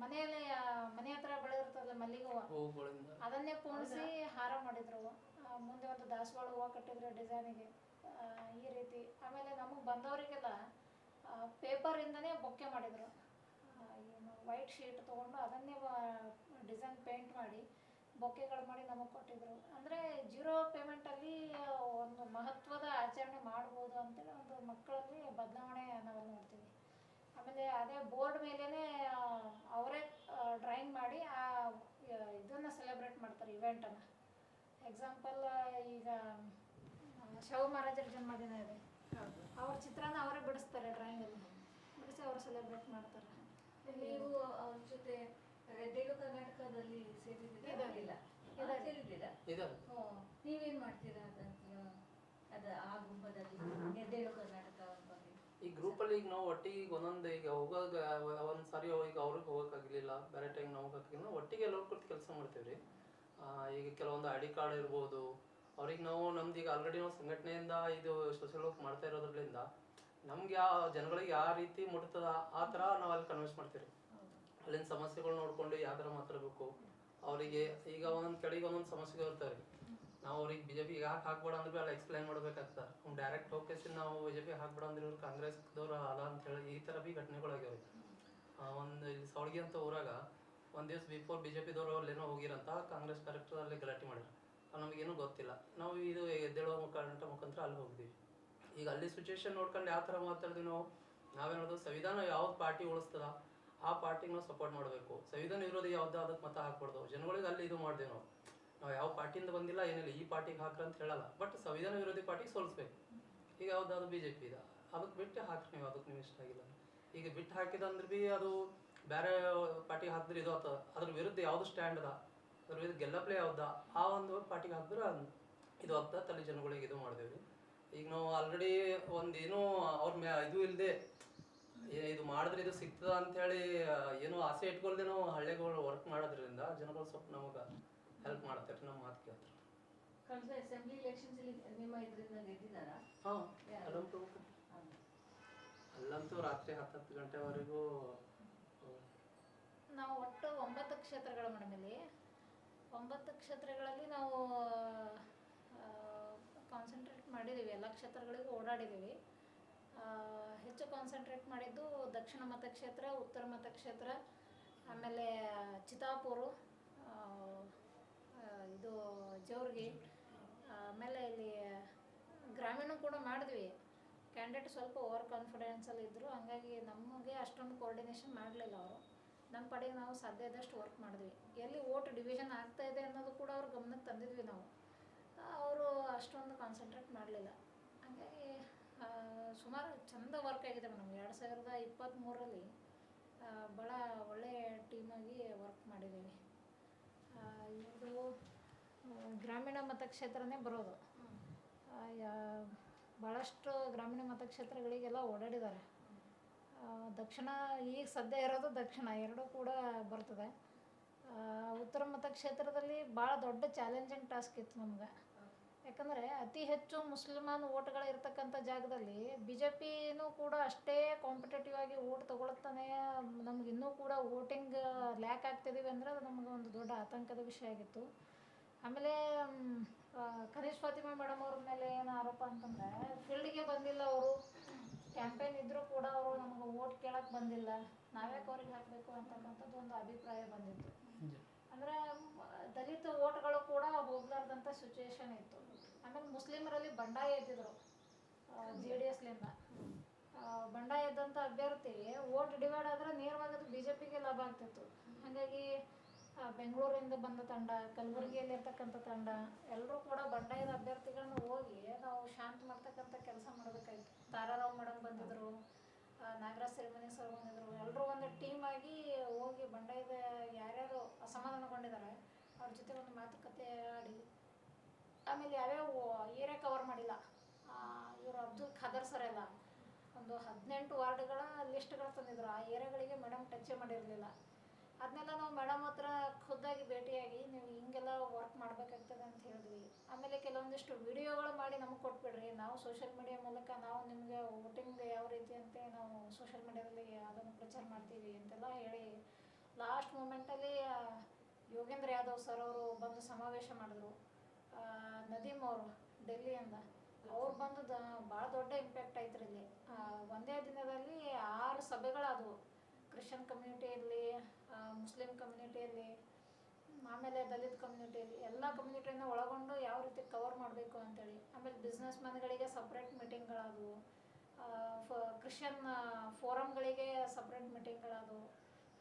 ಮನೆಯಲ್ಲಿ ಮನೆ ಹತ್ರ ಬೆಳೆದಿರ್ತದೆ ಮಲ್ಲಿಗೆ ಹೂವು, ಅದನ್ನೇ ಪೋಣಿಸಿ ಹಾರ ಮಾಡಿದರು. ಮುಂದೆ ಒಂದು ದಾಸವಾಳ ಹೂವು ಕಟ್ಟಿದ್ರು ಡಿಸೈನಿಗೆ, ಈ ರೀತಿ. ಆಮೇಲೆ ನಮಗೆ ಬಂದವರಿಗೆಲ್ಲ ಪೇಪರಿಂದನೇ ಬೊಕ್ಕೆ ಮಾಡಿದರು. ಏನು ವೈಟ್ ಶೀಟ್ ತೊಗೊಂಡು ಅದನ್ನೇ ಡಿಸೈನ್ ಪೇಂಟ್ ಮಾಡಿ ಬೊಕ್ಕೆಗಳು ಮಾಡಿ ನಮಗೆ ಕೊಟ್ಟಿದ್ರು. ಅಂದರೆ 0 ಪೇಮೆಂಟಲ್ಲಿ ಒಂದು ಮಹತ್ವದ ಆಚರಣೆ ಮಾಡ್ಬೋದು ಅಂತೇಳಿ ಒಂದು ಮಕ್ಕಳಲ್ಲಿ ಬದಲಾವಣೆ ನಾವು ನೋಡ್ತೀವಿ. ಆಮೇಲೆ ಅದೇ ಬೋರ್ಡ್ ಮೇಲೇ ಅವರೇ ಡ್ರಾಯಿಂಗ್ ಮಾಡಿ ಇದನ್ನು ಸೆಲೆಬ್ರೇಟ್ ಮಾಡ್ತಾರೆ ಇವೆಂಟನ್ನು. ಎಕ್ಸಾಂಪಲ್ ಈಗ ಶಿವ ಮಹಾರಾಜರ ಜನ್ಮದಿನ ಇದೆ, ಅವ್ರ ಚಿತ್ರನ ಅವರೇ ಬಿಡಿಸ್ತಾರೆ, ಡ್ರಾಯಿಂಗಲ್ಲಿ ಬಿಡಿಸಿ ಅವರು ಸೆಲೆಬ್ರೇಟ್ ಮಾಡ್ತಾರೆ. ನೀವು ಅವ್ರ ಜೊತೆ ಎದ್ದೇಳು ಕರ್ನಾಟಕದಲ್ಲಿ ಸೇರಿದ್ದೀರಾ? ನೀವೇನ್ ಮಾಡ್ತೀರಾ ಆ ಗುಂಪದಲ್ಲಿ ಎದ್ದೇಳು ಕರ್ನಾಟಕ ಬಗ್ಗೆ? ಈ ಗ್ರೂಪಲ್ಲಿ ಈಗ ನಾವು ಒಟ್ಟಿಗೆ ಒಂದೊಂದು ಈಗ ಹೋಗಾಗ ಒಂದ್ಸಾರಿ ಈಗ ಅವ್ರಿಗೆ ಹೋಗೋಕ್ಕಾಗಲಿಲ್ಲ, ಬೇರೆ ಟೈಮ್ ನಾವು ಹೋಗೋಕ್ಕಾಗಿಲ್ಲ, ಒಟ್ಟಿಗೆ ಎಲ್ಲರೂ ಕೂತು ಕೆಲಸ ಮಾಡ್ತೀವಿ ರೀ. ಈಗ ಕೆಲವೊಂದು ಐ ಡಿ ಕಾರ್ಡ್ ಇರ್ಬೋದು, ಅವ್ರಿಗೆ ನಾವು ನಮ್ದು ಈಗ ಆಲ್ರೆಡಿ ನಾವು ಸಂಘಟನೆಯಿಂದ ಇದು ಸೋಷಿಯಲ್ ವರ್ಕ್ ಮಾಡ್ತಾ ಇರೋದ್ರಿಂದ ನಮ್ಗೆ ಯಾವ ಜನಗಳಿಗೆ ಯಾವ ರೀತಿ ಮುಟ್ತದ ಆ ಥರ ನಾವು ಅಲ್ಲಿ ಕನ್ವಿನ್ಸ್ ಮಾಡ್ತೀವಿ. ಅಲ್ಲಿನ ಸಮಸ್ಯೆಗಳು ನೋಡ್ಕೊಂಡು ಯಾವ ಥರ ಮಾತಾಡಬೇಕು ಅವರಿಗೆ. ಈಗ ಒಂದೊಂದು ಕಡೆಗೆ ಒಂದೊಂದು ಸಮಸ್ಯೆಗಳು ಇರ್ತಾರೆ, ನಾವು ಅವ್ರಿಗೆ BJP ಯಾಕೆ ಹಾಕ್ಬೇಡ ಅಂದ್ರೆ ಅಲ್ಲಿ ಎಕ್ಸ್ಪ್ಲೈನ್ ಮಾಡ್ಬೇಕಾಗ್ತದೆ. ಡೈರೆಕ್ಟ್ ಹೋಗಿ ನಾವು BJP ಹಾಕ್ಬೇಡ ಅಂದ್ರೆ ಇವ್ರು ಕಾಂಗ್ರೆಸ್ದವ್ರು ಅಲ್ಲ ಅಂತ ಹೇಳಿ ಈ ಥರ ಘಟನೆಗಳಾಗ್ಯಾವ. ಒಂದು ಇಲ್ಲಿ ಸೌಳ್ಗಿ ಅಂತ ಊರಾಗ ಒಂದು ದಿವಸ ಬಿಫೋರ್ BJPದವ್ರು ಅಲ್ಲೇನೋ ಹೋಗಿರಂತ ಕಾಂಗ್ರೆಸ್ ಕಾರ್ಯಕರ್ತರು ಅಲ್ಲಿ ಗಲಾಟೆ ಮಾಡಿದ್ರು. ನಮಗೇನು ಗೊತ್ತಿಲ್ಲ, ನಾವು ಇದು ಎದ್ದೇಳುವ ಮುಖಾಂತರ ಅಲ್ಲಿ ಹೋಗಿದ್ವಿ. ಈಗ ಅಲ್ಲಿ ಸಿಚುವೇಶನ್ ನೋಡ್ಕೊಂಡು ಯಾವ ಥರ ಮಾತಾಡಿದ್ವಿ ನಾವೇನೋದು ಸಂವಿಧಾನ ಯಾವ್ದು ಪಾರ್ಟಿ ಉಳಿಸ್ತದ ಆ ಪಾರ್ಟಿಗೆ ನಾವು ಸಪೋರ್ಟ್ ಮಾಡಬೇಕು, ಸಂವಿಧಾನ ವಿರೋಧಿ ಯಾವ್ದು ಅದಕ್ಕೆ ಮತ ಹಾಕ್ಬಾರ್ದು. ಜನಗಳಿಗೆ ಅಲ್ಲಿ ಇದು ಮಾಡಿದೆವು ನಾವು ಯಾವ ಪಾರ್ಟಿಯಿಂದ ಬಂದಿಲ್ಲ ಏನಿಲ್ಲ, ಈ ಪಾರ್ಟಿಗೆ ಹಾಕ್ರ ಅಂತ ಹೇಳಲ್ಲ, ಬಟ್ ಸಂವಿಧಾನ ವಿರೋಧಿ ಪಾರ್ಟಿಗೆ ಸೋಲಿಸ್ಬೇಕು. ಈಗ ಯಾವ್ದಾದ್ರು BJP ಇದೆ ಅದಕ್ಕೆ ಬಿಟ್ಟು ಹಾಕ್ರಿ, ನೀವು ಅದಕ್ಕೆ ನೀವು ಇಷ್ಟ ಆಗಿಲ್ಲ ಈಗ ಬಿಟ್ಟು ಹಾಕಿದಂದ್ರೆ ಭೀ ಅದು ಬೇರೆ ಪಾರ್ಟಿಗೆ ಹಾಕಿದ್ರೆ ಇದು ಆಗ್ತದೆ. ಅದ್ರ ವಿರುದ್ಧ ಯಾವ್ದು ಸ್ಟ್ಯಾಂಡ್ ಅದ, ಅದ್ರ ವಿರುದ್ಧ ಗೆಲ್ಲಪ್ಲೇ ಯಾವ್ದ ಆ ಒಂದು ಪಾರ್ಟಿಗೆ ಹಾಕಿದ್ರೆ ಇದು ಆಗ್ತದೆ. ಅಲ್ಲಿ ಜನಗಳಿಗೆ ಇದು ಮಾಡಿದೇವ್ರಿ. ಈಗ ನಾವು ಆಲ್ರೆಡಿ ಒಂದೇನು ಅವ್ರ ಇದು ಇಲ್ಲದೆ ಇದು ಮಾಡಿದ್ರೆ ಇದು ಸಿಗ್ತದ ಅಂಥೇಳಿ ಏನೋ ಆಸೆ ಇಟ್ಕೊಳ್ದೆ ನಾವು ಹಳ್ಳಿಗಳು ವರ್ಕ್ ಮಾಡೋದ್ರಿಂದ ಜನಗಳು ಸ್ವಲ್ಪ ನಮಗೆ ಹೆಲ್ಪ್ ಮಾಡ್ತಾರೆ, ನಮ್ಮ ಮಾತು ಕೇಳ್ತಾರೆ. ಕಳೆದ ಅಸೆಂಬ್ಲಿ ಎಲೆಕ್ಷನ್ಸ್ ನಿಮ್ಮ ಇದರಿಂದ ಗೆದ್ದಿದ್ದಾರಾ? ಹಾಂ, ಅಲ್ಲಂತೂ ರಾತ್ರಿ 10 ಗಂಟೆವರೆಗೂ. ನಾವು ಒಟ್ಟು 9 ಕ್ಷೇತ್ರಗಳು ಮೇಡಮ್. ಇಲ್ಲಿ 9 ಕ್ಷೇತ್ರಗಳಲ್ಲಿ ನಾವು ಕಾನ್ಸಂಟ್ರೇಟ್ ಮಾಡಿದ್ದೀವಿ, ಎಲ್ಲ ಕ್ಷೇತ್ರಗಳಿಗೂ ಓಡಾಡಿದ್ದೀವಿ. ಹೆಚ್ಚು ಕಾನ್ಸಂಟ್ರೇಟ್ ಮಾಡಿದ್ದು ದಕ್ಷಿಣ ಮತಕ್ಷೇತ್ರ, ಉತ್ತರ ಮತಕ್ಷೇತ್ರ, ಆಮೇಲೆ ಚಿತ್ತಾಪುರ, ಇದು ಜೋರ್ಗಿ, ಆಮೇಲೆ ಇಲ್ಲಿ ಗ್ರಾಮೀಣ ಕೂಡ ಮಾಡಿದ್ವಿ. ಕ್ಯಾಂಡಿಡೇಟ್ ಸ್ವಲ್ಪ ಓವರ್ ಕಾನ್ಫಿಡೆನ್ಸಲ್ಲಿ ಇದ್ದರು, ಹಂಗಾಗಿ ನಮಗೆ ಅಷ್ಟೊಂದು ಕೋಆರ್ಡಿನೇಷನ್ ಮಾಡಲಿಲ್ಲ ಅವರು. ನಮ್ಮ ಕಡೆಗೆ ನಾವು ಸಾಧ್ಯ ಆದಷ್ಟು ವರ್ಕ್ ಮಾಡಿದ್ವಿ. ಎಲ್ಲಿ ವೋಟ್ ಡಿವಿಷನ್ ಆಗ್ತಾಯಿದೆ ಅನ್ನೋದು ಕೂಡ ಅವ್ರ ಗಮನಕ್ಕೆ ತಂದಿದ್ವಿ ನಾವು. ಅವರು ಅಷ್ಟೊಂದು ಕಾನ್ಸಂಟ್ರೇಟ್ ಮಾಡಲಿಲ್ಲ, ಹಾಗಾಗಿ ಸುಮಾರು ಚೆಂದ ವರ್ಕ್ ಆಗಿದೆ ಮೇಡಮ್. 2023ರಲ್ಲಿ ಭಾಳ ಒಳ್ಳೆಯ ಟೀಮಾಗಿ ವರ್ಕ್ ಮಾಡಿದ್ದೀವಿ. ಇದು ಗ್ರಾಮೀಣ ಮತಕ್ಷೇತ್ರನೇ ಬರೋದು. ಭಾಳಷ್ಟು ಗ್ರಾಮೀಣ ಮತಕ್ಷೇತ್ರಗಳಿಗೆಲ್ಲ ಓಡಾಡಿದ್ದಾರೆ. ದಕ್ಷಿಣ ಈಗ ಸದ್ಯ ಇರೋದು ದಕ್ಷಿಣ, ಎರಡೂ ಕೂಡ ಬರ್ತದೆ. ಉತ್ತರ ಮತಕ್ಷೇತ್ರದಲ್ಲಿ ಭಾಳ ದೊಡ್ಡ ಚಾಲೆಂಜಿಂಗ್ ಟಾಸ್ಕ್ ಇತ್ತು ನಮ್ಗೆ. ಯಾಕಂದರೆ ಅತಿ ಹೆಚ್ಚು ಮುಸ್ಲಿಮಾನ್ ಓಟ್ಗಳು ಇರ್ತಕ್ಕಂಥ ಜಾಗದಲ್ಲಿ BJPನೂ ಕೂಡ ಅಷ್ಟೇ ಕಾಂಪಿಟೇಟಿವ್ ಆಗಿ ಓಟ್ ತೊಗೊಳ್ತಾನೆ. ನಮ್ಗೆ ಇನ್ನೂ ಕೂಡ ವೋಟಿಂಗ್ ಲ್ಯಾಕ್ ಆಗ್ತಿದ್ದೀವಿ ಅಂದರೆ ಅದು ನಮಗೆ ಒಂದು ದೊಡ್ಡ ಆತಂಕದ ವಿಷಯ ಆಗಿತ್ತು. ಆಮೇಲೆ ಕನೀಶ್ ಫಾತಿಮಾ ಮೇಡಮ್ ಅವ್ರ ಮೇಲೆ ಏನು ಆರೋಪ ಅಂತಂದರೆ ಫೀಲ್ಡಿಗೆ ಬಂದಿಲ್ಲ ಅವರು. ಕ್ಯಾಂಪೇನ್ ಇದ್ದರೂ ಕೂಡ ಅವರು ನಮಗೆ ವೋಟ್ ಕೇಳಕ್ಕೆ ಬಂದಿಲ್ಲ, ನಾವ್ಯಾಕೆ ಅವ್ರಿಗೆ ಹಾಕಬೇಕು ಅಂತಕ್ಕಂಥದ್ದು ಒಂದು ಅಭಿಪ್ರಾಯ ಬಂದಿತ್ತು. ಅಂದರೆ ದಲಿತ ವೋಟ್ಗಳು ಕೂಡ ಹೋಗ್ಲಾರ್ದಂಥ ಸಿಚುವೇಶನ್ ಇತ್ತು. ಆಮೇಲೆ ಮುಸ್ಲಿಮರಲ್ಲಿ ಬಂಡಾಯ ಎದ್ದಿದ್ರು JDSಲಿಂದ. ಬಂಡಾಯ ಎದ್ದಂಥ ಅಭ್ಯರ್ಥಿ ವೋಟ್ ಡಿವೈಡ್ ಆದರೆ ನೇರವಾಗಿ ಅದು BJPಗೆ ಲಾಭ ಆಗ್ತಿತ್ತು. ಹಾಗಾಗಿ ಬೆಂಗಳೂರಿಂದ ಬಂದ ತಂಡ, ಕಲಬುರಗಿಯಲ್ಲಿ ಇರ್ತಕ್ಕಂಥ ತಂಡ ಎಲ್ಲರೂ ಕೂಡ ಬಂಡಾಯದ ಅಭ್ಯರ್ಥಿಗಳನ್ನ ಹೋಗಿ ನಾವು ಶಾಂತ ಮಾಡ್ತಕ್ಕಂಥ ಕೆಲಸ ಮಾಡಬೇಕಾಗಿತ್ತು. ತಾರಾರಾವ್ ಮೇಡಮ್ ಬಂದಿದ್ದರು, ನಾಗರಾಜ್ ಸೆರೆಮನಿ ಸರ್ ಬಂದಿದ್ದರು. ಎಲ್ಲರೂ ಒಂದು ಟೀಮ್ ಆಗಿ ಹೋಗಿ ಬಂಡಾಯದ ಯಾರ್ಯಾರು ಅಸಮಾಧಾನಗೊಂಡಿದ್ದಾರೆ ಅವ್ರ ಜೊತೆ ಒಂದು ಮಾತುಕತೆ ಆಡಿ, ಆಮೇಲೆ ಯಾವ್ಯಾವ ಏರಿಯಾ ಕವರ್ ಮಾಡಿಲ್ಲ ಇವರು ಅಬ್ದುಲ್ ಖಾದರ್ ಸರ್ ಎಲ್ಲ ಒಂದು 18 ವಾರ್ಡ್ಗಳ ಲಿಸ್ಟ್ಗಳು ತಂದಿದ್ರು. ಆ ಏರಿಯಾಗಳಿಗೆ ಮೇಡಮ್ ಟಚ್ಚೇ ಮಾಡಿರಲಿಲ್ಲ. ಅದನ್ನೆಲ್ಲ ನಾವು ಮೇಡಮ್ ಹತ್ರ ಖುದ್ದಾಗಿ ಭೇಟಿಯಾಗಿ ನೀವು ಹಿಂಗೆಲ್ಲ ವರ್ಕ್ ಮಾಡಬೇಕಾಗ್ತದೆ ಅಂತ ಹೇಳಿದ್ವಿ. ಆಮೇಲೆ ಕೆಲವೊಂದಿಷ್ಟು ವಿಡಿಯೋಗಳು ಮಾಡಿ ನಮಗೆ ಕೊಟ್ಬಿಡ್ರಿ, ನಾವು ಸೋಷಿಯಲ್ ಮೀಡಿಯಾ ಮೂಲಕ ನಾವು ನಿಮಗೆ ವೋಟಿಂಗ್ ಯಾವ ರೀತಿ ಅಂತ ನಾವು ಸೋಷಿಯಲ್ ಮೀಡಿಯಾದಲ್ಲಿ ಅದನ್ನು ಪ್ರಚಾರ ಮಾಡ್ತೀವಿ ಅಂತೆಲ್ಲ ಹೇಳಿ ಲಾಸ್ಟ್ ಮೂಮೆಂಟಲ್ಲಿ ಯೋಗೇಂದ್ರ ಯಾದವ್ ಸರ್ ಅವರು ಬಂದು ಸಮಾವೇಶ ಮಾಡಿದ್ರು. ನದೀಮ್ ಅವರು ಡೆಲ್ಲಿಯಿಂದ ಅವ್ರು ಬಂದು ಭಾಳ ದೊಡ್ಡ ಇಂಪ್ಯಾಕ್ಟ್ ಆಯ್ತು ಇಲ್ಲಿ. ಒಂದೇ ದಿನದಲ್ಲಿ 6 ಸಭೆಗಳಾದವು. ಕ್ರಿಶ್ಚಿಯನ್ ಕಮ್ಯುನಿಟಿಯಲ್ಲಿ, ಮುಸ್ಲಿಂ ಕಮ್ಯುನಿಟಿಯಲ್ಲಿ, ಆಮೇಲೆ ದಲಿತ ಕಮ್ಯುನಿಟಿಯಲ್ಲಿ, ಎಲ್ಲ ಕಮ್ಯುನಿಟಿಯನ್ನು ಒಳಗೊಂಡು ಯಾವ ರೀತಿ ಕವರ್ ಮಾಡಬೇಕು ಅಂತೇಳಿ. ಆಮೇಲೆ ಬಿಸ್ನೆಸ್ ಮ್ಯಾನ್ಗಳಿಗೆ ಸಪ್ರೇಟ್ ಮೀಟಿಂಗ್ಗಳಾದವು. ಕ್ರಿಶ್ಚಿಯನ್ ಫೋರಮ್ಗಳಿಗೆ ಸಪ್ರೇಟ್ ಮೀಟಿಂಗ್ಗಳದು.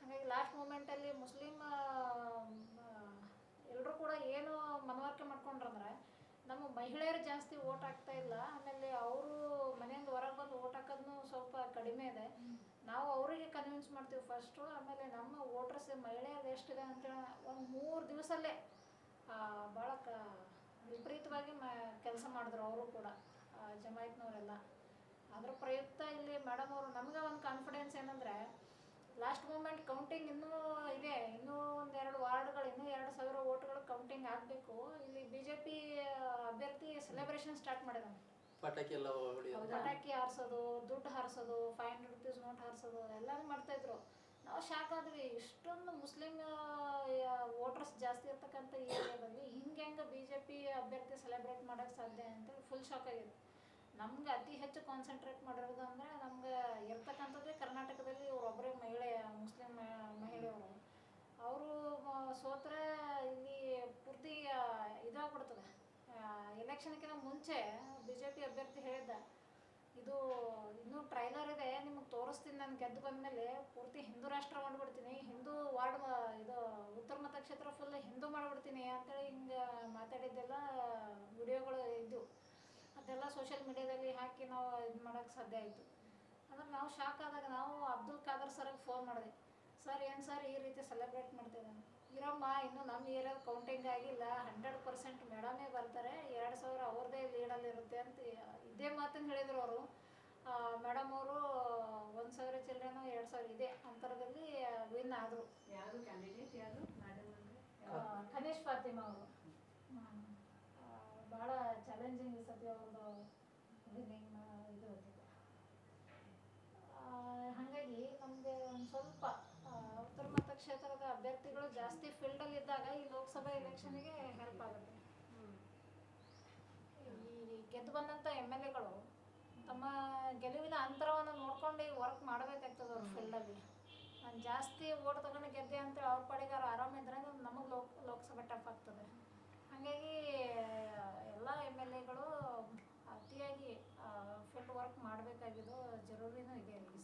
ಹಾಗಾಗಿ ಲಾಸ್ಟ್ ಮೂಮೆಂಟಲ್ಲಿ ಮುಸ್ಲಿಮ್ ಎಲ್ಲರೂ ಕೂಡ ಏನು ಮನವರಿಕೆ ಮಾಡ್ಕೊಂಡ್ರಂದ್ರೆ ನಮ್ಮ ಮಹಿಳೆಯರು ಜಾಸ್ತಿ ಓಟ್ ಹಾಕ್ತಾ ಇಲ್ಲ, ಆಮೇಲೆ ಅವರು ಮನೆಯಿಂದ ಹೊರಗೆ ಬಂದು ಓಟ್ ಹಾಕೋದನ್ನು ಸ್ವಲ್ಪ ಕಡಿಮೆ ಇದೆ. ನಾವು ಅವರಿಗೆ ಕನ್ವಿನ್ಸ್ ಮಾಡ್ತೀವಿ ಫಸ್ಟು, ಆಮೇಲೆ ನಮ್ಮ ವೋಟರ್ಸ್ ಮಹಿಳೆಯರು ಎಷ್ಟಿದೆ ಅಂತೇಳಿ ಒಂದು 3 ದಿವಸಲ್ಲೇ ಭಾಳ ವಿಪರೀತವಾಗಿ ಕೆಲಸ ಮಾಡಿದ್ರು ಅವರು ಕೂಡ, ಜಮಾಯಿತ್ನವರೆಲ್ಲ. ಅದ್ರ ಪ್ರಯುಕ್ತ ಇಲ್ಲಿ ಮೇಡಮ್ ಅವರು ನಮ್ಗೆ ಒಂದು ಕಾನ್ಫಿಡೆನ್ಸ್ ಏನಂದರೆ, ಲಾಸ್ಟ್ ಮೂಮೆಂಟ್ ಕೌಂಟಿಂಗ್ ಇನ್ನೂ ಇದೆ, ಇನ್ನೂ 1-2 ವಾರ್ಡ್ಗಳು, ಇನ್ನೂ 2,000 ವೋಟ್ಗಳು ಕೌಂಟಿಂಗ್ ಆಗಬೇಕು. ಇಲ್ಲಿ BJP ಅಭ್ಯರ್ಥಿ ಸೆಲೆಬ್ರೇಷನ್ ಸ್ಟಾರ್ಟ್ ಮಾಡಿದಾನೆ. ಪಟಾಕಿ ಎಲ್ಲ ಹೊಡೆಯೋದು, ಪಟಾಕಿ ಹಾರಿಸೋದು, ದುಡ್ಡು ಹಾರಿಸೋದು, 500 ರೂಪೀಸ್ ನೋಟ್ ಹಾರಿಸೋದು ಎಲ್ಲನೂ ಮಾಡ್ತಾಯಿದ್ರು. ನಾವು ಶಾಕ್ ಆದ್ವಿ, ಇಷ್ಟೊಂದು ಮುಸ್ಲಿಮ್ ವೋಟರ್ಸ್ ಜಾಸ್ತಿ ಇರ್ತಕ್ಕಂಥ ಈ ಏರಿಯಾದಲ್ಲಿ ಹಿಂಗೆ BJP ಅಭ್ಯರ್ಥಿ ಸೆಲೆಬ್ರೇಟ್ ಮಾಡೋಕ್ಕೆ ಸಾಧ್ಯ ಅಂತೇಳಿ ಫುಲ್ ಶಾಕ್ ಆಗಿದೆ. ನಮ್ಗೆ ಅತಿ ಹೆಚ್ಚು ಕಾನ್ಸಂಟ್ರೇಟ್ ಮಾಡಿರೋದು ಅಂದರೆ ನಮ್ಗೆ ಇರ್ತಕ್ಕಂಥದ್ದೇ ಕರ್ನಾಟಕದಲ್ಲಿ ಇವರೊಬ್ಬರೇ ಮುಸ್ಲಿಂ ಮಹಿಳೆಯವರು. ಅವರು ಸೋತ್ರೆ ಇಲ್ಲಿ ಪೂರ್ತಿ ಇದಾಗ್ಬಿಡ್ತದೆ. ಎಲೆಕ್ಷನ್ಗಿಂತ ಮುಂಚೆ BJP ಅಭ್ಯರ್ಥಿ ಹೇಳಿದ್ದ, ಇದು ಇನ್ನೂ ಟ್ರೈಲರ್ ಇದೆ, ನಿಮಗೆ ತೋರಿಸ್ತೀನಿ, ನಾನು ಗೆದ್ದು ಬಂದಮೇಲೆ ಪೂರ್ತಿ ಹಿಂದೂ ರಾಷ್ಟ್ರ ಮಾಡಿಬಿಡ್ತೀನಿ, ಹಿಂದೂ ವಾರ್ಡ್ ಇದು ಉತ್ತರ ಮತಕ್ಷೇತ್ರ ಫುಲ್ ಹಿಂದೂ ಮಾಡಿಬಿಡ್ತೀನಿ ಅಂತೇಳಿ ಹಿಂಗೆ ಮಾತಾಡಿದ್ದೆಲ್ಲ ವಿಡಿಯೋಗಳು ಇದ್ದವು. ಅದೆಲ್ಲ ಸೋಷಿಯಲ್ ಮೀಡಿಯಾದಲ್ಲಿ ಹಾಕಿ ನಾವು ಇದು ಮಾಡೋಕ್ಕೆ ಸಾಧ್ಯ ಆಯಿತು. ಅಂದ್ರೆ ನಾವು ಶಾಕ್ ಆದಾಗ ನಾವು ಅಬ್ದುಲ್ ಖಾದರ್ ಸರ್ಗೆ ಫೋನ್ ಮಾಡಿದೆ, ಸರ್ ಏನು ಸರ್ ಈ ರೀತಿ ಸೆಲೆಬ್ರೇಟ್ ಮಾಡ್ತಿದ್ದಾನೆ? ಇರಮ್ಮ, ಇನ್ನೂ ನಮ್ಮ ಏರಿಯಾದ ಕೌಂಟಿಂಗ್ ಆಗಿಲ್ಲ, 100% ಮೇಡಮೇ ಬರ್ತಾರೆ, 2,000 ಅವ್ರದ್ದೇ ಲೀಡಲ್ಲಿರುತ್ತೆ ಅಂತ ಇದೇ ಮಾತನ್ನು ಹೇಳಿದರು ಅವರು. ಮೇಡಮ್ ಅವರು 1,000 ಚಿಲ್ಡ್ರನು 2,000 ಇದೆ ಅಂತರದಲ್ಲಿ ವಿನ್ ಆದರು. ಯಾರು ಕ್ಯಾಂಡಿಡೇಟ್ ಯಾರು ಮೇಡಮ್ ಅಂದರೆ? ಖನೀಶ್ ಫಾತಿಮಾ ಅವರು. ಭಾಳ ಚಾಲೆಂಜಿಂಗ್ ಸತಿ ಅವ್ರದ್ದು ವಿನ್ನಿಂಗ್ ಇದು ಇರ್ತದೆ. ಹಾಗಾಗಿ ನಮಗೆ ಒಂದು ಸ್ವಲ್ಪ ಉತ್ತರ ಮತಕ್ಷೇತ್ರದ ಅಭ್ಯರ್ಥಿಗಳು ಜಾಸ್ತಿ ಫೀಲ್ಡಲ್ಲಿ ಇದ್ದಾಗ ಈ ಲೋಕಸಭಾ ಎಲೆಕ್ಷನ್ಗೆ ಹೆಲ್ಪ್ ಆಗುತ್ತೆ. ಈ ಗೆದ್ದು ಬಂದಂಥ MLAಗಳು ತಮ್ಮ ಗೆಲುವಿನ ಅಂತರವನ್ನು ನೋಡ್ಕೊಂಡು ಈಗ ವರ್ಕ್ ಮಾಡಬೇಕಾಗ್ತದೆ ಅವ್ರ ಫೀಲ್ಡಲ್ಲಿ. ನಾನು ಜಾಸ್ತಿ ಓಟ್ ತಗೊಂಡು ಗೆದ್ದೆ ಅಂತೇಳಿ ಅವ್ರ ಪಾಡಿಗಾರ ಆರಾಮಿದ್ರೆ ನಮಗೆ ಲೋಕಸಭೆ ಟಫ್ ಆಗ್ತದೆ. ಹಾಗಾಗಿ ಎಲ್ಲ MLAಗಳು ಅತಿಯಾಗಿ ಫೀಲ್ಡ್ ವರ್ಕ್ ಮಾಡಬೇಕಾಗಿದ್ದು ಜರೂರಿನೂ ಇದೆ ಈ